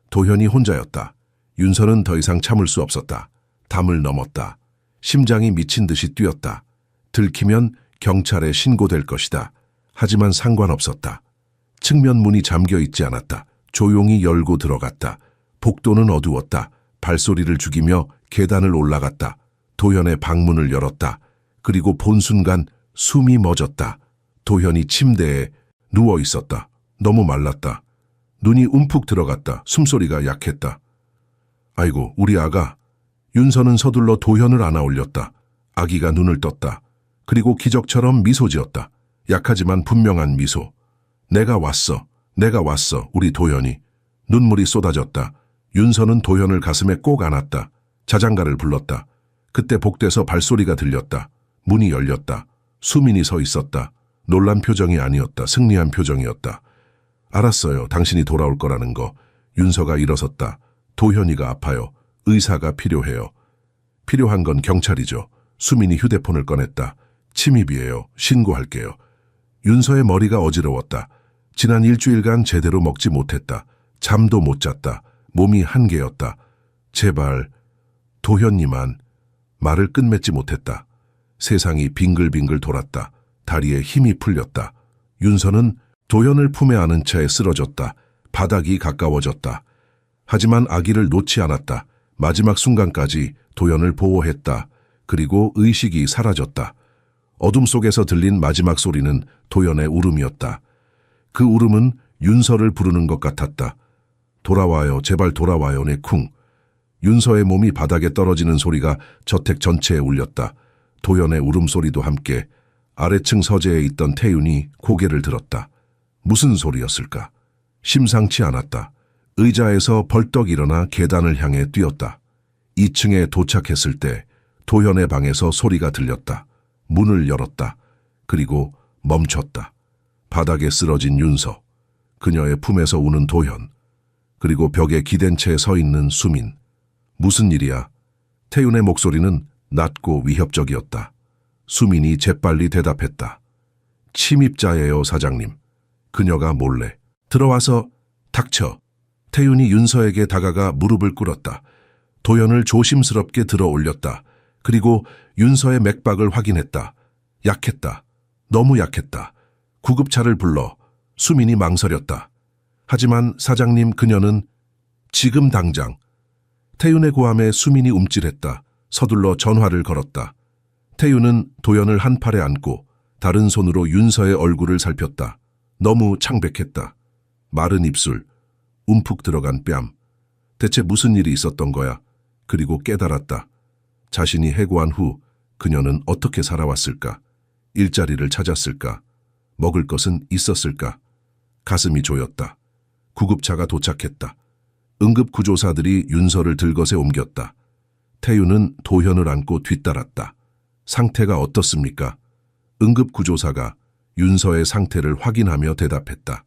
도현이 혼자였다. 윤서는 더 이상 참을 수 없었다. 담을 넘었다. 심장이 미친 듯이 뛰었다. 들키면 경찰에 신고될 것이다. 하지만 상관없었다. 측면 문이 잠겨 있지 않았다. 조용히 열고 들어갔다. 복도는 어두웠다. 발소리를 죽이며 계단을 올라갔다. 도현의 방문을 열었다. 그리고 본 순간 숨이 멎었다. 도현이 침대에 누워 있었다. 너무 말랐다. 눈이 움푹 들어갔다. 숨소리가 약했다. 아이고, 우리 아가. 윤서는 서둘러 도현을 안아 올렸다. 아기가 눈을 떴다. 그리고 기적처럼 미소 지었다. 약하지만 분명한 미소. 내가 왔어. 내가 왔어. 우리 도현이. 눈물이 쏟아졌다. 윤서는 도현을 가슴에 꼭 안았다. 자장가를 불렀다. 그때 복도에서 발소리가 들렸다. 문이 열렸다. 수민이 서 있었다. 놀란 표정이 아니었다. 승리한 표정이었다. 알았어요. 당신이 돌아올 거라는 거. 윤서가 일어섰다. 도현이가 아파요. 의사가 필요해요. 필요한 건 경찰이죠. 수민이 휴대폰을 꺼냈다. 침입이에요. 신고할게요. 윤서의 머리가 어지러웠다. 지난 일주일간 제대로 먹지 못했다. 잠도 못 잤다. 몸이 한계였다. 제발. 도현이만. 말을 끝맺지 못했다. 세상이 빙글빙글 돌았다. 다리에 힘이 풀렸다. 윤서는 도현을 품에 안은 채 쓰러졌다. 바닥이 가까워졌다. 하지만 아기를 놓지 않았다. 마지막 순간까지 도현을 보호했다. 그리고 의식이 사라졌다. 어둠 속에서 들린 마지막 소리는 도현의 울음이었다. 그 울음은 윤서를 부르는 것 같았다. 돌아와요. 제발 돌아와요. 내 쿵. 윤서의 몸이 바닥에 떨어지는 소리가 저택 전체에 울렸다. 도현의 울음소리도 함께. 아래층 서재에 있던 태윤이 고개를 들었다. 무슨 소리였을까? 심상치 않았다. 의자에서 벌떡 일어나 계단을 향해 뛰었다. 2층에 도착했을 때 도현의 방에서 소리가 들렸다. 문을 열었다. 그리고 멈췄다. 바닥에 쓰러진 윤서, 그녀의 품에서 우는 도현, 그리고 벽에 기댄 채 서 있는 수민. 무슨 일이야? 태윤의 목소리는 낮고 위협적이었다. 수민이 재빨리 대답했다. 침입자예요, 사장님. 그녀가 몰래 들어와서 닥쳐. 태윤이 윤서에게 다가가 무릎을 꿇었다. 도연을 조심스럽게 들어 올렸다. 그리고 윤서의 맥박을 확인했다. 약했다. 너무 약했다. 구급차를 불러. 수민이 망설였다. 하지만 사장님, 그녀는 지금 당장. 태윤의 고함에 수민이 움찔했다. 서둘러 전화를 걸었다. 태윤은 도연을 한 팔에 안고 다른 손으로 윤서의 얼굴을 살폈다. 너무 창백했다. 마른 입술, 움푹 들어간 뺨. 대체 무슨 일이 있었던 거야? 그리고 깨달았다. 자신이 해고한 후 그녀는 어떻게 살아왔을까? 일자리를 찾았을까? 먹을 것은 있었을까? 가슴이 조였다. 구급차가 도착했다. 응급구조사들이 윤서를 들것에 옮겼다. 태윤은 도현을 안고 뒤따랐다. 상태가 어떻습니까? 응급구조사가 윤서의 상태를 확인하며 대답했다.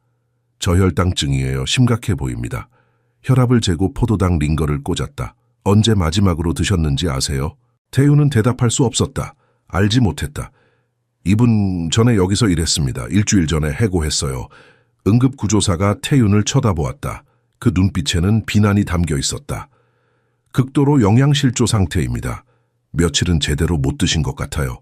저혈당증이에요. 심각해 보입니다. 혈압을 재고 포도당 링거를 꽂았다. 언제 마지막으로 드셨는지 아세요? 태윤은 대답할 수 없었다. 알지 못했다. 2분 전에 여기서 일했습니다. 일주일 전에 해고했어요. 응급구조사가 태윤을 쳐다보았다. 그 눈빛에는 비난이 담겨 있었다. 극도로 영양실조 상태입니다. 며칠은 제대로 못 드신 것 같아요.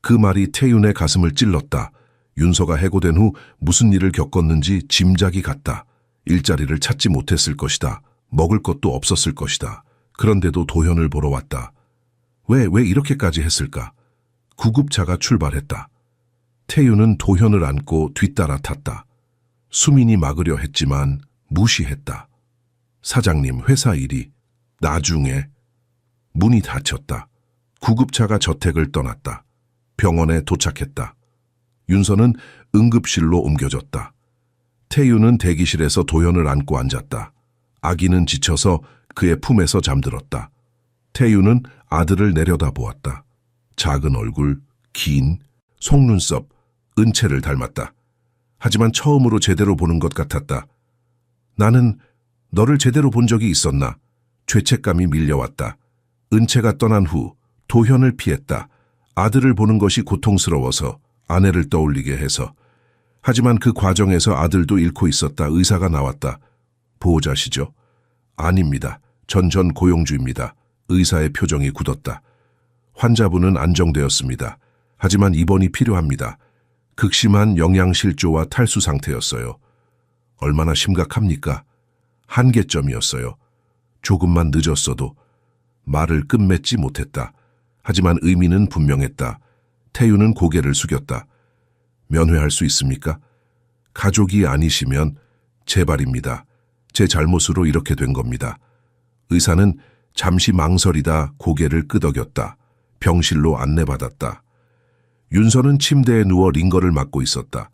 그 말이 태윤의 가슴을 찔렀다. 윤서가 해고된 후 무슨 일을 겪었는지 짐작이 갔다. 일자리를 찾지 못했을 것이다. 먹을 것도 없었을 것이다. 그런데도 도현을 보러 왔다. 왜 이렇게까지 했을까? 구급차가 출발했다. 태윤은 도현을 안고 뒤따라 탔다. 수민이 막으려 했지만 무시했다. 사장님, 회사 일이. 나중에. 문이 닫혔다. 구급차가 저택을 떠났다. 병원에 도착했다. 윤서는 응급실로 옮겨졌다. 태윤은 대기실에서 도현을 안고 앉았다. 아기는 지쳐서 그의 품에서 잠들었다. 태윤은 아들을 내려다보았다. 작은 얼굴, 긴 속눈썹, 은채를 닮았다. 하지만 처음으로 제대로 보는 것 같았다. 나는 너를 제대로 본 적이 있었나? 죄책감이 밀려왔다. 은채가 떠난 후 도현을 피했다. 아들을 보는 것이 고통스러워서, 아내를 떠올리게 해서. 하지만 그 과정에서 아들도 잃고 있었다. 의사가 나왔다. 보호자시죠? 아닙니다. 전 고용주입니다. 의사의 표정이 굳었다. 환자분은 안정되었습니다. 하지만 입원이 필요합니다. 극심한 영양실조와 탈수 상태였어요. 얼마나 심각합니까? 한계점이었어요. 조금만 늦었어도. 말을 끝맺지 못했다. 하지만 의미는 분명했다. 태윤은 고개를 숙였다. 면회할 수 있습니까? 가족이 아니시면 제발입니다. 제 잘못으로 이렇게 된 겁니다. 의사는 잠시 망설이다 고개를 끄덕였다. 병실로 안내받았다. 윤서는 침대에 누워 링거를 맞고 있었다.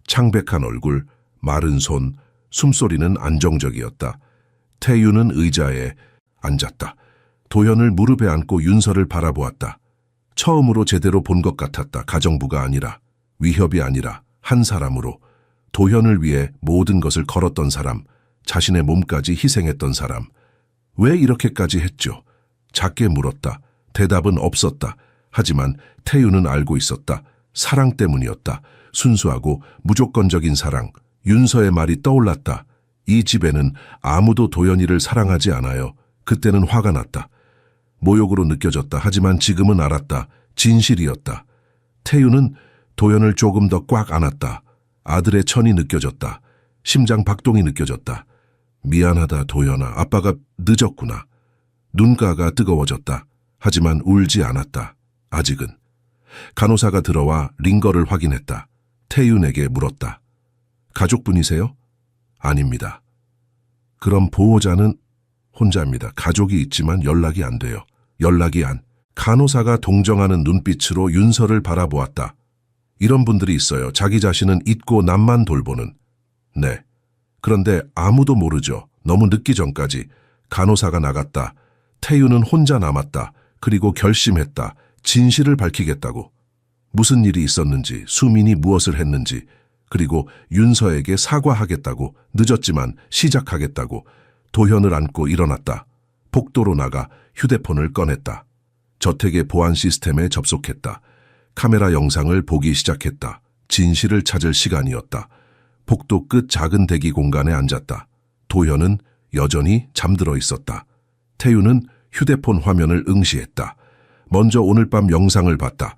창백한 얼굴, 마른 손, 숨소리는 안정적이었다. 태윤은 의자에 앉았다. 도현을 무릎에 안고 윤서를 바라보았다. 처음으로 제대로 본 것 같았다. 가정부가 아니라, 위협이 아니라 한 사람으로. 도현을 위해 모든 것을 걸었던 사람, 자신의 몸까지 희생했던 사람. 왜 이렇게까지 했죠? 작게 물었다. 대답은 없었다. 하지만 태윤은 알고 있었다. 사랑 때문이었다. 순수하고 무조건적인 사랑. 윤서의 말이 떠올랐다. 이 집에는 아무도 도연이를 사랑하지 않아요. 그때는 화가 났다. 모욕으로 느껴졌다. 하지만 지금은 알았다. 진실이었다. 태윤은 도연을 조금 더 꽉 안았다. 아들의 천이 느껴졌다. 심장 박동이 느껴졌다. 미안하다, 도연아. 아빠가 늦었구나. 눈가가 뜨거워졌다. 하지만 울지 않았다. 아직은. 간호사가 들어와 링거를 확인했다. 태윤에게 물었다. 가족분이세요? 아닙니다. 그럼 보호자는? 혼자입니다. 가족이 있지만 연락이 안 돼요. 연락이 안. 간호사가 동정하는 눈빛으로 윤서를 바라보았다. 이런 분들이 있어요. 자기 자신은 잊고 남만 돌보는. 네. 그런데 아무도 모르죠. 너무 늦기 전까지. 간호사가 나갔다. 태윤은 혼자 남았다. 그리고 결심했다. 진실을 밝히겠다고. 무슨 일이 있었는지, 수민이 무엇을 했는지, 그리고 윤서에게 사과하겠다고. 늦었지만 시작하겠다고. 도현을 안고 일어났다. 복도로 나가 휴대폰을 꺼냈다. 저택의 보안 시스템에 접속했다. 카메라 영상을 보기 시작했다. 진실을 찾을 시간이었다. 복도 끝 작은 대기 공간에 앉았다. 도현은 여전히 잠들어 있었다. 태유는 휴대폰 화면을 응시했다. 먼저 오늘 밤 영상을 봤다.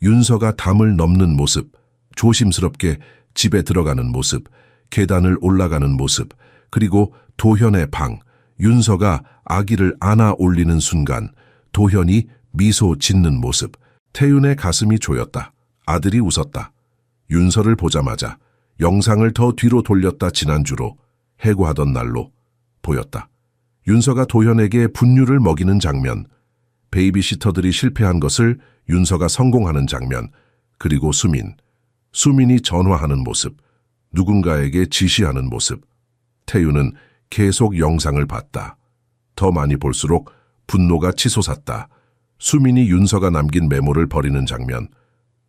윤서가 담을 넘는 모습, 조심스럽게 집에 들어가는 모습, 계단을 올라가는 모습, 그리고 도현의 방, 윤서가 아기를 안아 올리는 순간, 도현이 미소 짓는 모습. 태윤의 가슴이 조였다. 아들이 웃었다. 윤서를 보자마자 영상을 더 뒤로 돌렸다. 지난주로, 해고하던 날로 보였다. 윤서가 도현에게 분유를 먹이는 장면, 베이비시터들이 실패한 것을 윤서가 성공하는 장면, 그리고 수민이 전화하는 모습, 누군가에게 지시하는 모습. 태윤은 계속 영상을 봤다. 더 많이 볼수록 분노가 치솟았다. 수민이 윤서가 남긴 메모를 버리는 장면,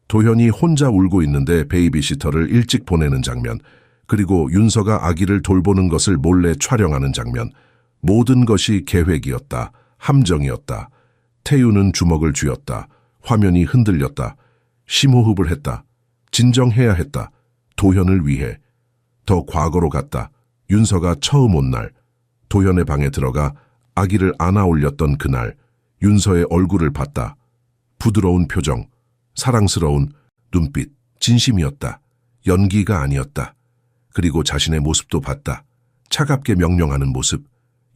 도현이 혼자 울고 있는데 베이비시터를 일찍 보내는 장면, 그리고 윤서가 아기를 돌보는 것을 몰래 촬영하는 장면. 모든 것이 계획이었다. 함정이었다. 태윤은 주먹을 쥐었다. 화면이 흔들렸다. 심호흡을 했다. 진정해야 했다. 도현을 위해. 더 과거로 갔다. 윤서가 처음 온 날, 도현의 방에 들어가 아기를 안아 올렸던 그날, 윤서의 얼굴을 봤다. 부드러운 표정, 사랑스러운 눈빛, 진심이었다. 연기가 아니었다. 그리고 자신의 모습도 봤다. 차갑게 명령하는 모습,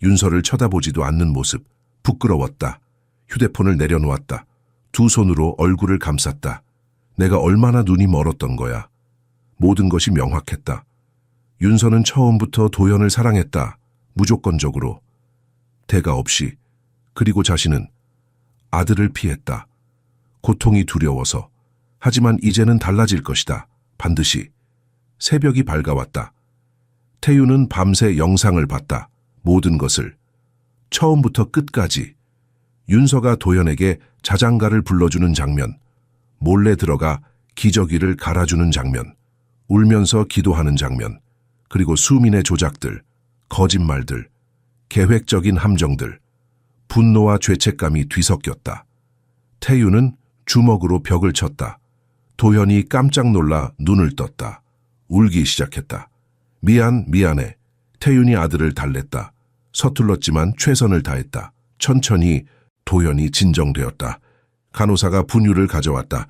윤서를 쳐다보지도 않는 모습, 부끄러웠다. 휴대폰을 내려놓았다. 두 손으로 얼굴을 감쌌다. 내가 얼마나 눈이 멀었던 거야. 모든 것이 명확했다. 윤서는 처음부터 도현을 사랑했다. 무조건적으로. 대가 없이. 그리고 자신은 아들을 피했다. 고통이 두려워서. 하지만 이제는 달라질 것이다. 반드시. 새벽이 밝아왔다. 태유는 밤새 영상을 봤다. 모든 것을. 처음부터 끝까지. 윤서가 도현에게 자장가를 불러주는 장면, 몰래 들어가 기저귀를 갈아주는 장면, 울면서 기도하는 장면, 그리고 수민의 조작들, 거짓말들, 계획적인 함정들, 분노와 죄책감이 뒤섞였다. 태유는 주먹으로 벽을 쳤다. 도현이 깜짝 놀라 눈을 떴다. 울기 시작했다. 미안해. 태윤이 아들을 달랬다. 서툴렀지만 최선을 다했다. 천천히. 도현이 진정되었다. 간호사가 분유를 가져왔다.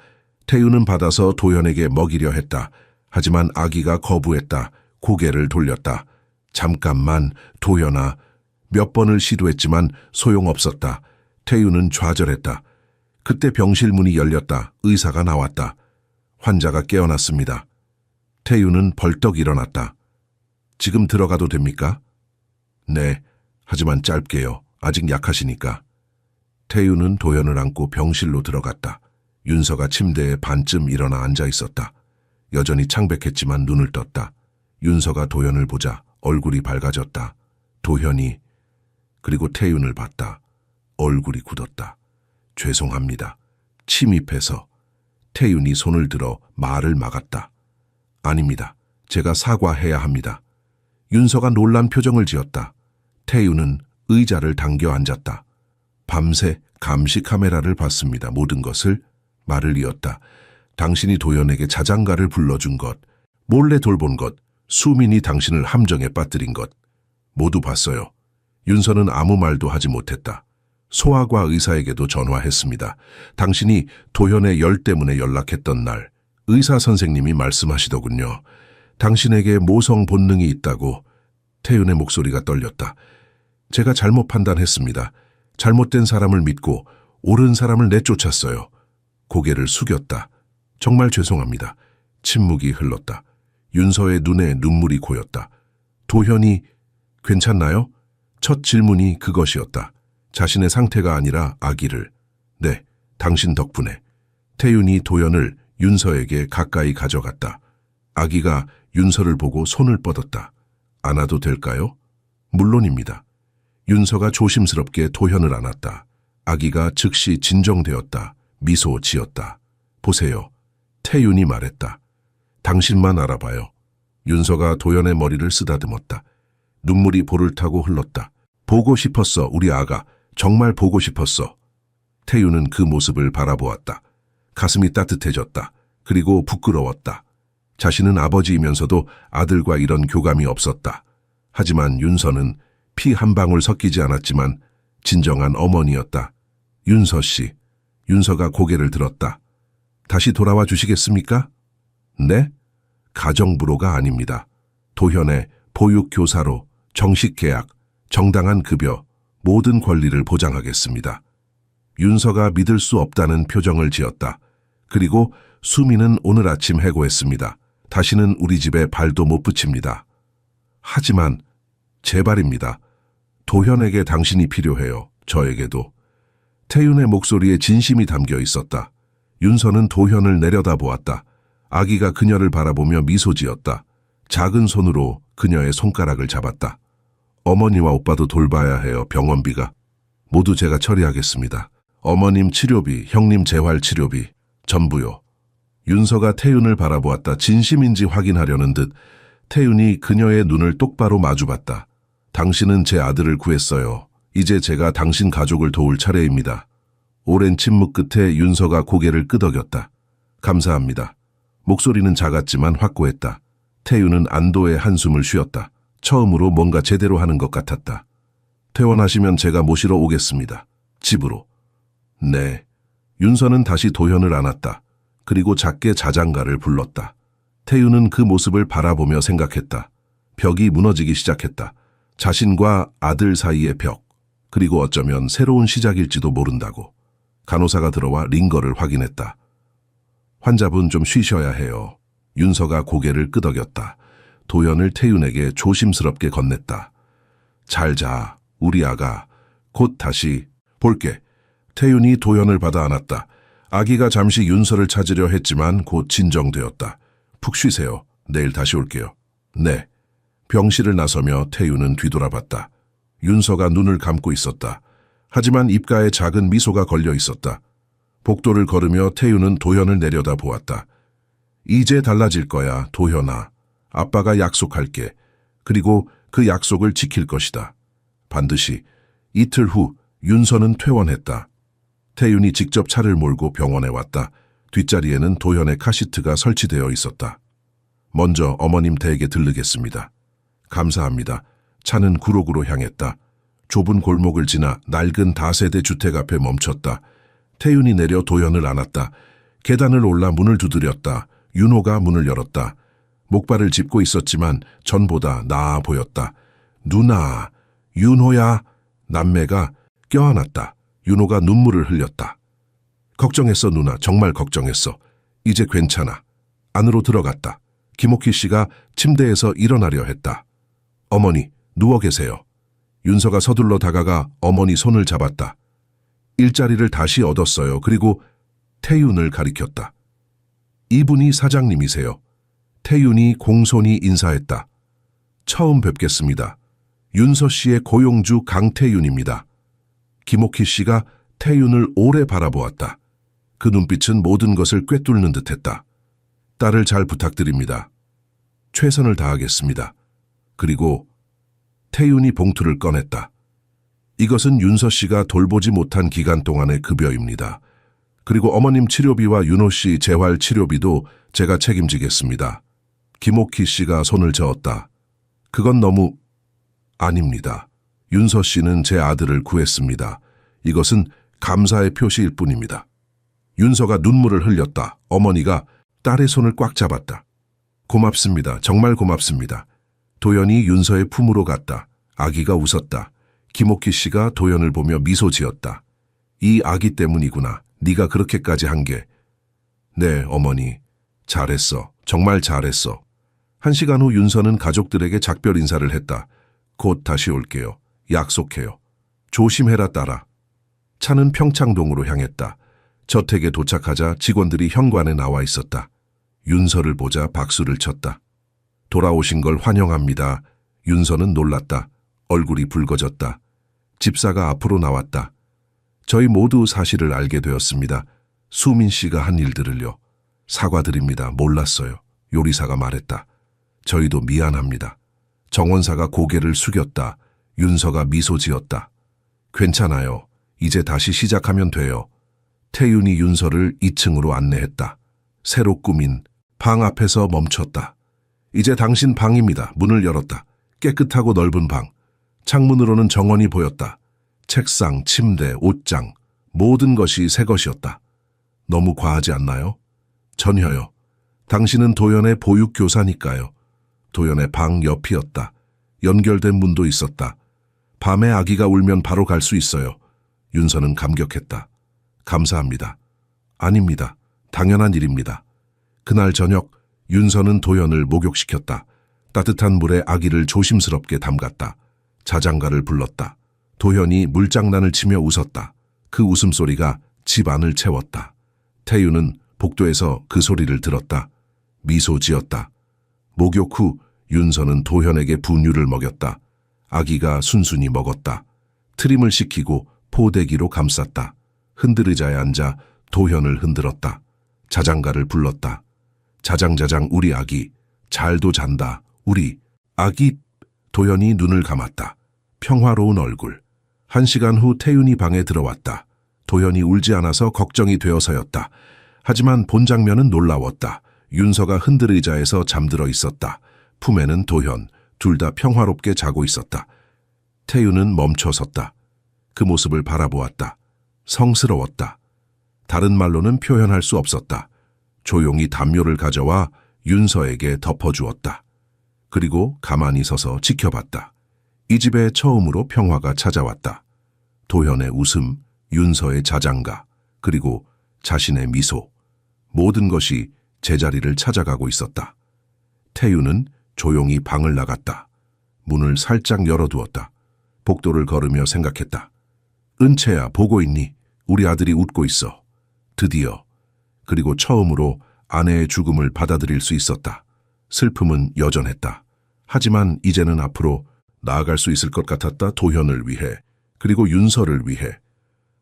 태윤은 받아서 도현에게 먹이려 했다. 하지만 아기가 거부했다. 고개를 돌렸다. 잠깐만, 도현아. 몇 번을 시도했지만 소용없었다. 태윤은 좌절했다. 그때 병실 문이 열렸다. 의사가 나왔다. 환자가 깨어났습니다. 태윤은 벌떡 일어났다. 지금 들어가도 됩니까? 네, 하지만 짧게요. 아직 약하시니까. 태윤은 도현을 안고 병실로 들어갔다. 윤서가 침대에 반쯤 일어나 앉아 있었다. 여전히 창백했지만 눈을 떴다. 윤서가 도현을 보자 얼굴이 밝아졌다. 도현이. 그리고 태윤을 봤다. 얼굴이 굳었다. 죄송합니다. 침입해서. 태윤이 손을 들어 말을 막았다. 아닙니다. 제가 사과해야 합니다. 윤서가 놀란 표정을 지었다. 태윤은 의자를 당겨 앉았다. 밤새 감시 카메라를 봤습니다. 모든 것을. 말을 이었다. 당신이 도현에게 자장가를 불러준 것, 몰래 돌본 것, 수민이 당신을 함정에 빠뜨린 것. 모두 봤어요. 윤서는 아무 말도 하지 못했다. 소아과 의사에게도 전화했습니다. 당신이 도현의 열 때문에 연락했던 날, 의사 선생님이 말씀하시더군요. 당신에게 모성 본능이 있다고. 태윤의 목소리가 떨렸다. 제가 잘못 판단했습니다. 잘못된 사람을 믿고 옳은 사람을 내쫓았어요. 고개를 숙였다. 정말 죄송합니다. 침묵이 흘렀다. 윤서의 눈에 눈물이 고였다. 도현이 괜찮나요? 첫 질문이 그것이었다. 자신의 상태가 아니라 아기를. 네, 당신 덕분에. 태윤이 도현을 윤서에게 가까이 가져갔다. 아기가 윤서를 보고 손을 뻗었다. 안아도 될까요? 물론입니다. 윤서가 조심스럽게 도현을 안았다. 아기가 즉시 진정되었다. 미소 지었다. 보세요. 태윤이 말했다. 당신만 알아봐요. 윤서가 도현의 머리를 쓰다듬었다. 눈물이 볼을 타고 흘렀다. 보고 싶었어, 우리 아가. 정말 보고 싶었어. 태윤은 그 모습을 바라보았다. 가슴이 따뜻해졌다. 그리고 부끄러웠다. 자신은 아버지이면서도 아들과 이런 교감이 없었다. 하지만 윤서는 피 한 방울 섞이지 않았지만 진정한 어머니였다. 윤서 씨. 윤서가 고개를 들었다. 다시 돌아와 주시겠습니까? 네? 가정부로가 아닙니다. 도현의 보육교사로 정식 계약, 정당한 급여, 모든 권리를 보장하겠습니다. 윤서가 믿을 수 없다는 표정을 지었다. 그리고 수미는 오늘 아침 해고했습니다. 다시는 우리 집에 발도 못 붙입니다. 하지만 제발입니다. 도현에게 당신이 필요해요. 저에게도. 태윤의 목소리에 진심이 담겨 있었다. 윤서는 도현을 내려다보았다. 아기가 그녀를 바라보며 미소 지었다. 작은 손으로 그녀의 손가락을 잡았다. 어머니와 오빠도 돌봐야 해요. 병원비가. 모두 제가 처리하겠습니다. 어머님 치료비, 형님 재활 치료비, 전부요. 윤서가 태윤을 바라보았다. 진심인지 확인하려는 듯 태윤이 그녀의 눈을 똑바로 마주봤다. 당신은 제 아들을 구했어요. 이제 제가 당신 가족을 도울 차례입니다. 오랜 침묵 끝에 윤서가 고개를 끄덕였다. 감사합니다. 목소리는 작았지만 확고했다. 태윤은 안도의 한숨을 쉬었다. 처음으로 뭔가 제대로 하는 것 같았다. 퇴원하시면 제가 모시러 오겠습니다. 집으로. 네. 윤서는 다시 도현을 안았다. 그리고 작게 자장가를 불렀다. 태윤은 그 모습을 바라보며 생각했다. 벽이 무너지기 시작했다. 자신과 아들 사이의 벽. 그리고 어쩌면 새로운 시작일지도 모른다고. 간호사가 들어와 링거를 확인했다. 환자분 좀 쉬셔야 해요. 윤서가 고개를 끄덕였다. 도현을 태윤에게 조심스럽게 건넸다. 잘 자, 우리 아가. 곧 다시 볼게. 태윤이 도현을 받아 안았다. 아기가 잠시 윤서를 찾으려 했지만 곧 진정되었다. 푹 쉬세요. 내일 다시 올게요. 네. 병실을 나서며 태윤은 뒤돌아봤다. 윤서가 눈을 감고 있었다. 하지만 입가에 작은 미소가 걸려 있었다. 복도를 걸으며 태윤은 도현을 내려다 보았다. 이제 달라질 거야, 도현아. 아빠가 약속할게. 그리고 그 약속을 지킬 것이다. 반드시. 이틀 후 윤서는 퇴원했다. 태윤이 직접 차를 몰고 병원에 왔다. 뒷자리에는 도현의 카시트가 설치되어 있었다. 먼저 어머님 댁에 들르겠습니다. 감사합니다. 차는 구로구로 향했다. 좁은 골목을 지나 낡은 다세대 주택 앞에 멈췄다. 태윤이 내려 도현을 안았다. 계단을 올라 문을 두드렸다. 윤호가 문을 열었다. 목발을 짚고 있었지만 전보다 나아 보였다. 누나, 윤호야. 남매가 껴안았다. 윤호가 눈물을 흘렸다. 걱정했어 누나, 정말 걱정했어. 이제 괜찮아. 안으로 들어갔다. 김옥희 씨가 침대에서 일어나려 했다. 어머니, 누워 계세요. 윤서가 서둘러 다가가 어머니 손을 잡았다. 일자리를 다시 얻었어요. 그리고 태윤을 가리켰다. 이분이 사장님이세요. 태윤이 공손히 인사했다. 처음 뵙겠습니다. 윤서 씨의 고용주 강태윤입니다. 김옥희 씨가 태윤을 오래 바라보았다. 그 눈빛은 모든 것을 꿰뚫는 듯했다. 딸을 잘 부탁드립니다. 최선을 다하겠습니다. 그리고 태윤이 봉투를 꺼냈다. 이것은 윤서 씨가 돌보지 못한 기간 동안의 급여입니다. 그리고 어머님 치료비와 윤호 씨 재활 치료비도 제가 책임지겠습니다. 김옥희 씨가 손을 저었다. 그건 너무... 아닙니다. 윤서 씨는 제 아들을 구했습니다. 이것은 감사의 표시일 뿐입니다. 윤서가 눈물을 흘렸다. 어머니가 딸의 손을 꽉 잡았다. 고맙습니다. 정말 고맙습니다. 도연이 윤서의 품으로 갔다. 아기가 웃었다. 김옥희 씨가 도연을 보며 미소 지었다. 이 아기 때문이구나. 네가 그렇게까지 한 게. 네, 어머니. 잘했어. 정말 잘했어. 1시간 후 윤서는 가족들에게 작별 인사를 했다. 곧 다시 올게요. 약속해요. 조심해라 딸아. 차는 평창동으로 향했다. 저택에 도착하자 직원들이 현관에 나와 있었다. 윤서를 보자 박수를 쳤다. 돌아오신 걸 환영합니다. 윤서는 놀랐다. 얼굴이 붉어졌다. 집사가 앞으로 나왔다. 저희 모두 사실을 알게 되었습니다. 수민 씨가 한 일들을요. 사과드립니다. 몰랐어요. 요리사가 말했다. 저희도 미안합니다. 정원사가 고개를 숙였다. 윤서가 미소 지었다. 괜찮아요. 이제 다시 시작하면 돼요. 태윤이 윤서를 2층으로 안내했다. 새로 꾸민 방 앞에서 멈췄다. 이제 당신 방입니다. 문을 열었다. 깨끗하고 넓은 방. 창문으로는 정원이 보였다. 책상, 침대, 옷장, 모든 것이 새 것이었다. 너무 과하지 않나요? 전혀요. 당신은 도연의 보육교사니까요. 도연의 방 옆이었다. 연결된 문도 있었다. 밤에 아기가 울면 바로 갈 수 있어요. 윤서는 감격했다. 감사합니다. 아닙니다. 당연한 일입니다. 그날 저녁 윤서는 도연을 목욕시켰다. 따뜻한 물에 아기를 조심스럽게 담갔다. 자장가를 불렀다. 도연이 물장난을 치며 웃었다. 그 웃음소리가 집 안을 채웠다. 태유는 복도에서 그 소리를 들었다. 미소 지었다. 목욕 후 윤서는 도현에게 분유를 먹였다. 아기가 순순히 먹었다. 트림을 시키고 포대기로 감쌌다. 흔들의자에 앉아 도현을 흔들었다. 자장가를 불렀다. 자장자장 우리 아기, 잘도 잔다, 우리 아기. 도현이 눈을 감았다. 평화로운 얼굴. 1시간 후 태윤이 방에 들어왔다. 도현이 울지 않아서 걱정이 되어서였다. 하지만 본 장면은 놀라웠다. 윤서가 흔들의자에서 잠들어 있었다. 품에는 도현, 둘 다 평화롭게 자고 있었다. 태윤은 멈춰섰다. 그 모습을 바라보았다. 성스러웠다. 다른 말로는 표현할 수 없었다. 조용히 담요를 가져와 윤서에게 덮어주었다. 그리고 가만히 서서 지켜봤다. 이 집에 처음으로 평화가 찾아왔다. 도현의 웃음, 윤서의 자장가, 그리고 자신의 미소. 모든 것이 제자리를 찾아가고 있었다. 태유는 조용히 방을 나갔다. 문을 살짝 열어두었다. 복도를 걸으며 생각했다. 은채야, 보고 있니? 우리 아들이 웃고 있어. 드디어. 그리고 처음으로 아내의 죽음을 받아들일 수 있었다. 슬픔은 여전했다. 하지만 이제는 앞으로 나아갈 수 있을 것 같았다. 도현을 위해, 그리고 윤서를 위해.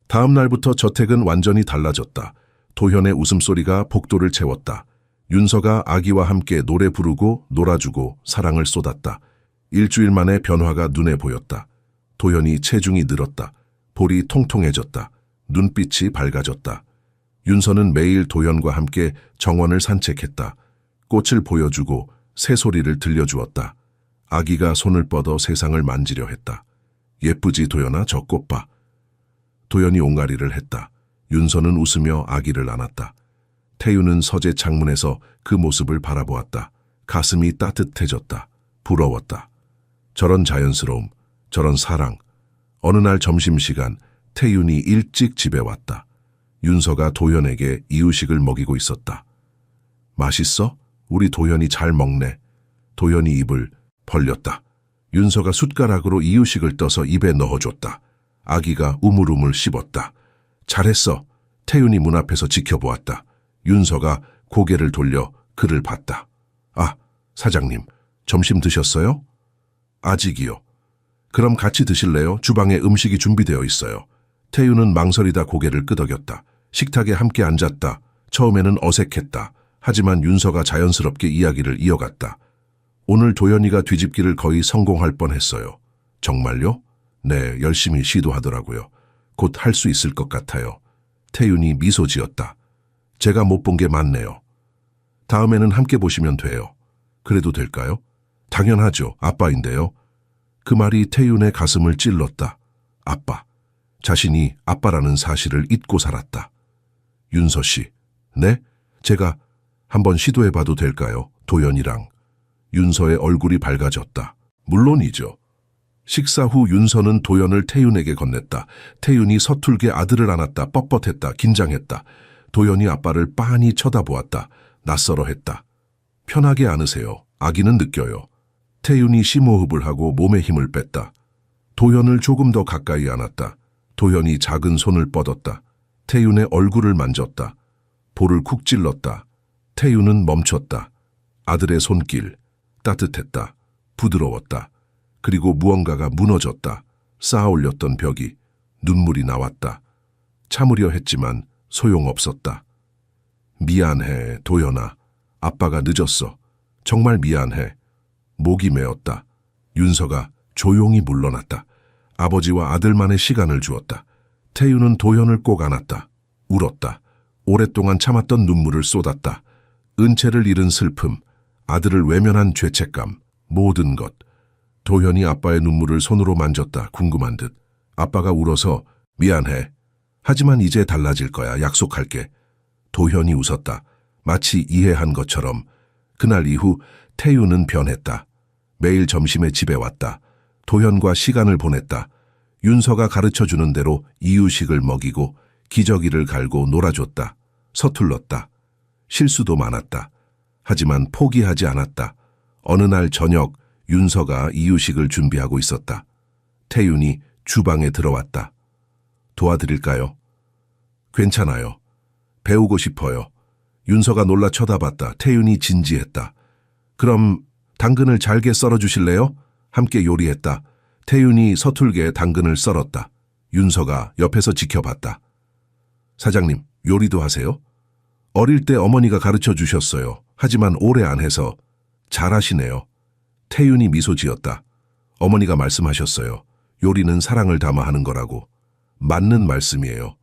다음 날부터 저택은 완전히 달라졌다. 도현의 웃음소리가 복도를 채웠다. 윤서가 아기와 함께 노래 부르고 놀아주고 사랑을 쏟았다. 일주일 만에 변화가 눈에 보였다. 도현이 체중이 늘었다. 볼이 통통해졌다. 눈빛이 밝아졌다. 윤서는 매일 도현과 함께 정원을 산책했다. 꽃을 보여주고 새소리를 들려주었다. 아기가 손을 뻗어 세상을 만지려 했다. 예쁘지 도연아, 저 꽃 봐. 도연이 옹알이를 했다. 윤서는 웃으며 아기를 안았다. 태유는 서재 창문에서 그 모습을 바라보았다. 가슴이 따뜻해졌다. 부러웠다. 저런 자연스러움, 저런 사랑. 어느 날 점심시간 태윤이 일찍 집에 왔다. 윤서가 도연에게 이유식을 먹이고 있었다. 맛있어? 우리 도연이 잘 먹네. 도연이 입을 벌렸다. 윤서가 숟가락으로 이유식을 떠서 입에 넣어줬다. 아기가 우물우물 씹었다. 잘했어. 태윤이 문 앞에서 지켜보았다. 윤서가 고개를 돌려 그를 봤다. 아, 사장님, 점심 드셨어요? 아직이요. 그럼 같이 드실래요? 주방에 음식이 준비되어 있어요. 태윤은 망설이다 고개를 끄덕였다. 식탁에 함께 앉았다. 처음에는 어색했다. 하지만 윤서가 자연스럽게 이야기를 이어갔다. 오늘 도연이가 뒤집기를 거의 성공할 뻔했어요. 정말요? 네, 열심히 시도하더라고요. 곧 할 수 있을 것 같아요. 태윤이 미소 지었다. 제가 못 본 게 많네요. 다음에는 함께 보시면 돼요. 그래도 될까요? 당연하죠. 아빠인데요. 그 말이 태윤의 가슴을 찔렀다. 아빠. 자신이 아빠라는 사실을 잊고 살았다. 윤서 씨. 네? 제가 한번 시도해봐도 될까요? 도연이랑. 윤서의 얼굴이 밝아졌다. 물론이죠. 식사 후 윤서는 도연을 태윤에게 건넸다. 태윤이 서툴게 아들을 안았다. 뻣뻣했다. 긴장했다. 도연이 아빠를 빤히 쳐다보았다. 낯설어했다. 편하게 안으세요. 아기는 느껴요. 태윤이 심호흡을 하고 몸에 힘을 뺐다. 도연을 조금 더 가까이 안았다. 도연이 작은 손을 뻗었다. 태윤의 얼굴을 만졌다. 볼을 쿡 찔렀다. 태윤은 멈췄다. 아들의 손길, 따뜻했다. 부드러웠다. 그리고 무언가가 무너졌다. 쌓아올렸던 벽이. 눈물이 나왔다. 참으려 했지만 소용없었다. 미안해, 도연아. 아빠가 늦었어. 정말 미안해. 목이 메었다. 윤서가 조용히 물러났다. 아버지와 아들만의 시간을 주었다. 태윤은 도연을 꼭 안았다. 울었다. 오랫동안 참았던 눈물을 쏟았다. 은채를 잃은 슬픔, 아들을 외면한 죄책감, 모든 것. 도현이 아빠의 눈물을 손으로 만졌다. 궁금한 듯. 아빠가 울어서 미안해. 하지만 이제 달라질 거야. 약속할게. 도현이 웃었다. 마치 이해한 것처럼. 그날 이후 태유는 변했다. 매일 점심에 집에 왔다. 도현과 시간을 보냈다. 윤서가 가르쳐주는 대로 이유식을 먹이고 기저귀를 갈고 놀아줬다. 서툴렀다. 실수도 많았다. 하지만 포기하지 않았다. 어느 날 저녁 윤서가 이유식을 준비하고 있었다. 태윤이 주방에 들어왔다. 도와드릴까요? 괜찮아요. 배우고 싶어요. 윤서가 놀라 쳐다봤다. 태윤이 진지했다. 그럼 당근을 잘게 썰어주실래요? 함께 요리했다. 태윤이 서툴게 당근을 썰었다. 윤서가 옆에서 지켜봤다. 사장님, 요리도 하세요? 어릴 때 어머니가 가르쳐 주셨어요. 하지만 오래 안 해서. 잘하시네요. 태윤이 미소 지었다. 어머니가 말씀하셨어요. 요리는 사랑을 담아 하는 거라고. 맞는 말씀이에요.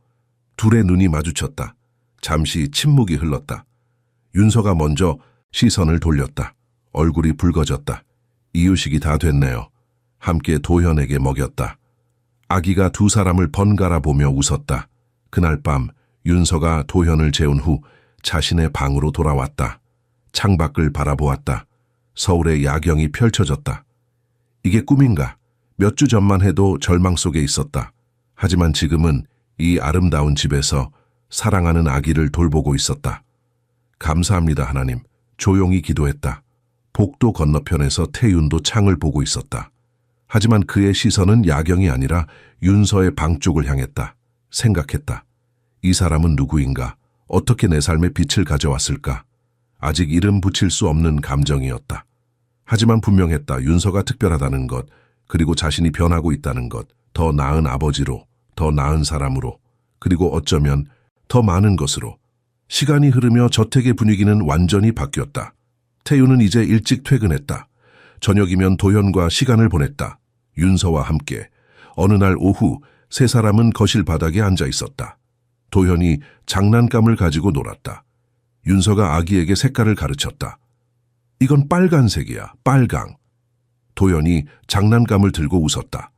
둘의 눈이 마주쳤다. 잠시 침묵이 흘렀다. 윤서가 먼저 시선을 돌렸다. 얼굴이 붉어졌다. 이유식이 다 됐네요. 함께 도현에게 먹였다. 아기가 두 사람을 번갈아 보며 웃었다. 그날 밤 윤서가 도현을 재운 후 자신의 방으로 돌아왔다. 창밖을 바라보았다. 서울의 야경이 펼쳐졌다. 이게 꿈인가? 몇 주 전만 해도 절망 속에 있었다. 하지만 지금은 이 아름다운 집에서 사랑하는 아기를 돌보고 있었다. 감사합니다, 하나님. 조용히 기도했다. 복도 건너편에서 태윤도 창을 보고 있었다. 하지만 그의 시선은 야경이 아니라 윤서의 방 쪽을 향했다. 생각했다. 이 사람은 누구인가? 어떻게 내 삶에 빛을 가져왔을까? 아직 이름 붙일 수 없는 감정이었다. 하지만 분명했다. 윤서가 특별하다는 것, 그리고 자신이 변하고 있다는 것, 더 나은 아버지로, 더 나은 사람으로, 그리고 어쩌면 더 많은 것으로. 시간이 흐르며 저택의 분위기는 완전히 바뀌었다. 태윤은 이제 일찍 퇴근했다. 저녁이면 도현과 시간을 보냈다. 윤서와 함께. 어느 날 오후 세 사람은 거실 바닥에 앉아 있었다. 도현이 장난감을 가지고 놀았다. 윤서가 아기에게 색깔을 가르쳤다. 이건 빨간색이야, 빨강. 도현이 장난감을 들고 웃었다.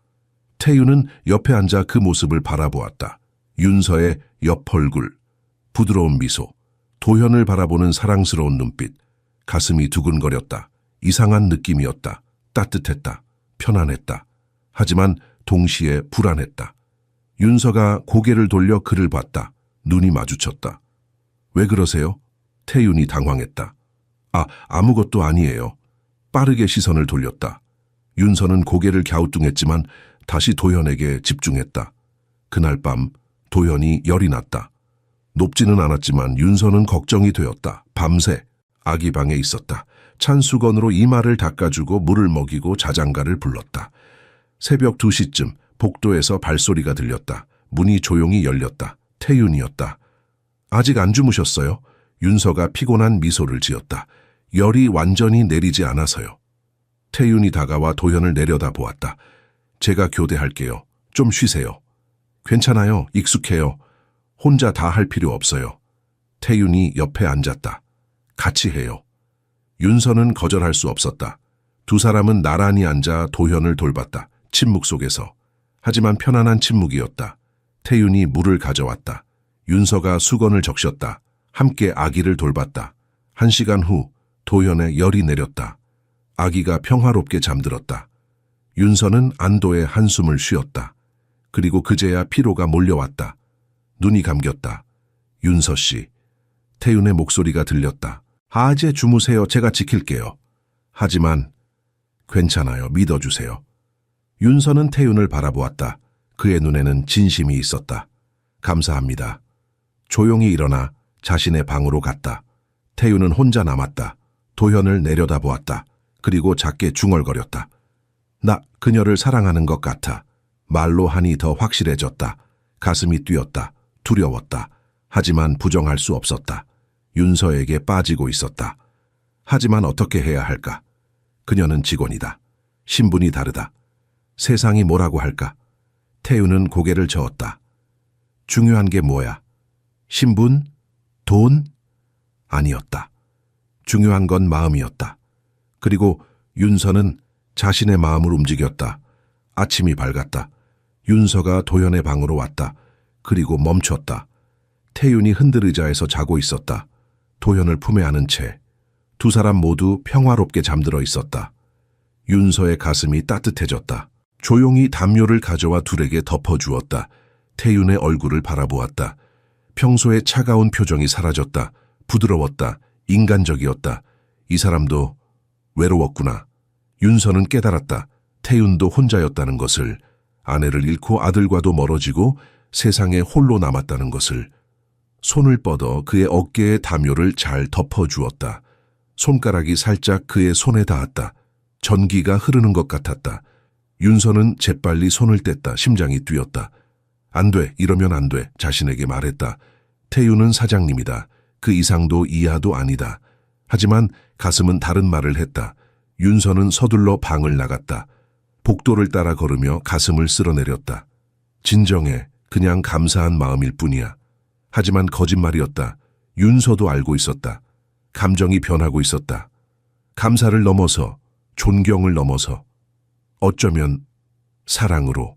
태윤은 옆에 앉아 그 모습을 바라보았다. 윤서의 옆 얼굴, 부드러운 미소, 도현을 바라보는 사랑스러운 눈빛, 가슴이 두근거렸다. 이상한 느낌이었다. 따뜻했다. 편안했다. 하지만 동시에 불안했다. 윤서가 고개를 돌려 그를 봤다. 눈이 마주쳤다. 왜 그러세요? 태윤이 당황했다. 아무것도 아니에요. 빠르게 시선을 돌렸다. 윤서는 고개를 갸우뚱했지만 다시 도현에게 집중했다. 그날 밤 도현이 열이 났다. 높지는 않았지만 윤서는 걱정이 되었다. 밤새 아기 방에 있었다. 찬 수건으로 이마를 닦아주고 물을 먹이고 자장가를 불렀다. 새벽 2시쯤 복도에서 발소리가 들렸다. 문이 조용히 열렸다. 태윤이었다. 아직 안 주무셨어요? 윤서가 피곤한 미소를 지었다. 열이 완전히 내리지 않아서요. 태윤이 다가와 도현을 내려다 보았다. 제가 교대할게요. 좀 쉬세요. 괜찮아요. 익숙해요. 혼자 다 할 필요 없어요. 태윤이 옆에 앉았다. 같이 해요. 윤서는 거절할 수 없었다. 두 사람은 나란히 앉아 도현을 돌봤다. 침묵 속에서. 하지만 편안한 침묵이었다. 태윤이 물을 가져왔다. 윤서가 수건을 적셨다. 함께 아기를 돌봤다. 1시간 후 도현의 열이 내렸다. 아기가 평화롭게 잠들었다. 윤서는 안도의 한숨을 쉬었다. 그리고 그제야 피로가 몰려왔다. 눈이 감겼다. 윤서 씨. 태윤의 목소리가 들렸다. 이제 주무세요. 제가 지킬게요. 하지만 괜찮아요. 믿어주세요. 윤서는 태윤을 바라보았다. 그의 눈에는 진심이 있었다. 감사합니다. 조용히 일어나 자신의 방으로 갔다. 태윤은 혼자 남았다. 도현을 내려다보았다. 그리고 작게 중얼거렸다. 나 그녀를 사랑하는 것 같아. 말로 하니 더 확실해졌다. 가슴이 뛰었다. 두려웠다. 하지만 부정할 수 없었다. 윤서에게 빠지고 있었다. 하지만 어떻게 해야 할까? 그녀는 직원이다. 신분이 다르다. 세상이 뭐라고 할까? 태윤은 고개를 저었다. 중요한 게 뭐야? 신분? 돈? 아니었다. 중요한 건 마음이었다. 그리고 윤서는 자신의 마음을 움직였다. 아침이 밝았다. 윤서가 도현의 방으로 왔다. 그리고 멈췄다. 태윤이 흔들 의자에서 자고 있었다. 도현을 품에 안은 채 두 사람 모두 평화롭게 잠들어 있었다. 윤서의 가슴이 따뜻해졌다. 조용히 담요를 가져와 둘에게 덮어주었다. 태윤의 얼굴을 바라보았다. 평소의 차가운 표정이 사라졌다. 부드러웠다. 인간적이었다. 이 사람도 외로웠구나. 윤서는 깨달았다. 태윤도 혼자였다는 것을, 아내를 잃고 아들과도 멀어지고 세상에 홀로 남았다는 것을. 손을 뻗어 그의 어깨에 담요를 잘 덮어주었다. 손가락이 살짝 그의 손에 닿았다. 전기가 흐르는 것 같았다. 윤서는 재빨리 손을 뗐다. 심장이 뛰었다. 안 돼, 이러면 안 돼. 자신에게 말했다. 태윤은 사장님이다. 그 이상도 이하도 아니다. 하지만 가슴은 다른 말을 했다. 윤서는 서둘러 방을 나갔다. 복도를 따라 걸으며 가슴을 쓸어내렸다. 진정해. 그냥 감사한 마음일 뿐이야. 하지만 거짓말이었다. 윤서도 알고 있었다. 감정이 변하고 있었다. 감사를 넘어서, 존경을 넘어서, 어쩌면 사랑으로.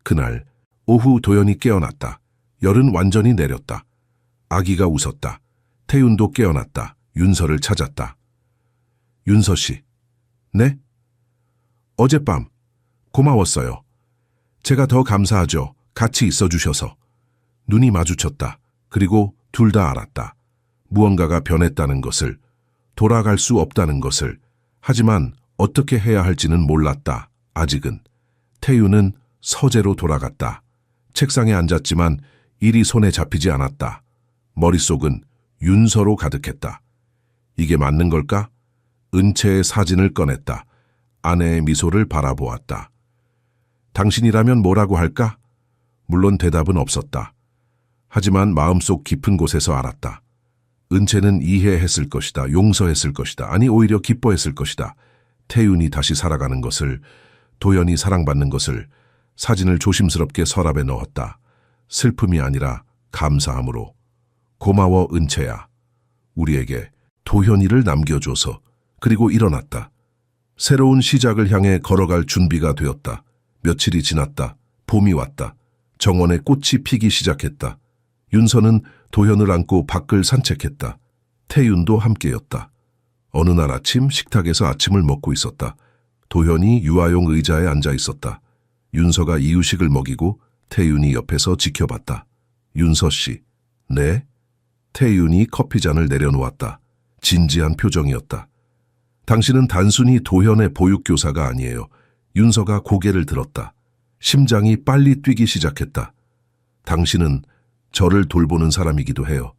그날 오후 도연이 깨어났다. 열은 완전히 내렸다. 아기가 웃었다. 태윤도 깨어났다. 윤서를 찾았다. 윤서 씨. 네? 어젯밤 고마웠어요. 제가 더 감사하죠. 같이 있어 주셔서. 눈이 마주쳤다. 그리고 둘 다 알았다. 무언가가 변했다는 것을, 돌아갈 수 없다는 것을. 하지만 어떻게 해야 할지는 몰랐다. 아직은. 태윤은 서재로 돌아갔다. 책상에 앉았지만 일이 손에 잡히지 않았다. 머릿속은 윤서로 가득했다. 이게 맞는 걸까? 은채의 사진을 꺼냈다. 아내의 미소를 바라보았다. 당신이라면 뭐라고 할까? 물론 대답은 없었다. 하지만 마음속 깊은 곳에서 알았다. 은채는 이해했을 것이다. 용서했을 것이다. 아니, 오히려 기뻐했을 것이다. 태윤이 다시 살아가는 것을, 도연이 사랑받는 것을. 사진을 조심스럽게 서랍에 넣었다. 슬픔이 아니라 감사함으로. 고마워, 은채야. 우리에게 도현이를 남겨줘서. 그리고 일어났다. 새로운 시작을 향해 걸어갈 준비가 되었다. 며칠이 지났다. 봄이 왔다. 정원에 꽃이 피기 시작했다. 윤서는 도현을 안고 밖을 산책했다. 태윤도 함께였다. 어느 날 아침 식탁에서 아침을 먹고 있었다. 도현이 유아용 의자에 앉아 있었다. 윤서가 이유식을 먹이고 태윤이 옆에서 지켜봤다. 윤서 씨. 네? 태윤이 커피잔을 내려놓았다. 진지한 표정이었다. 당신은 단순히 도현의 보육교사가 아니에요. 윤서가 고개를 들었다. 심장이 빨리 뛰기 시작했다. 당신은 저를 돌보는 사람이기도 해요.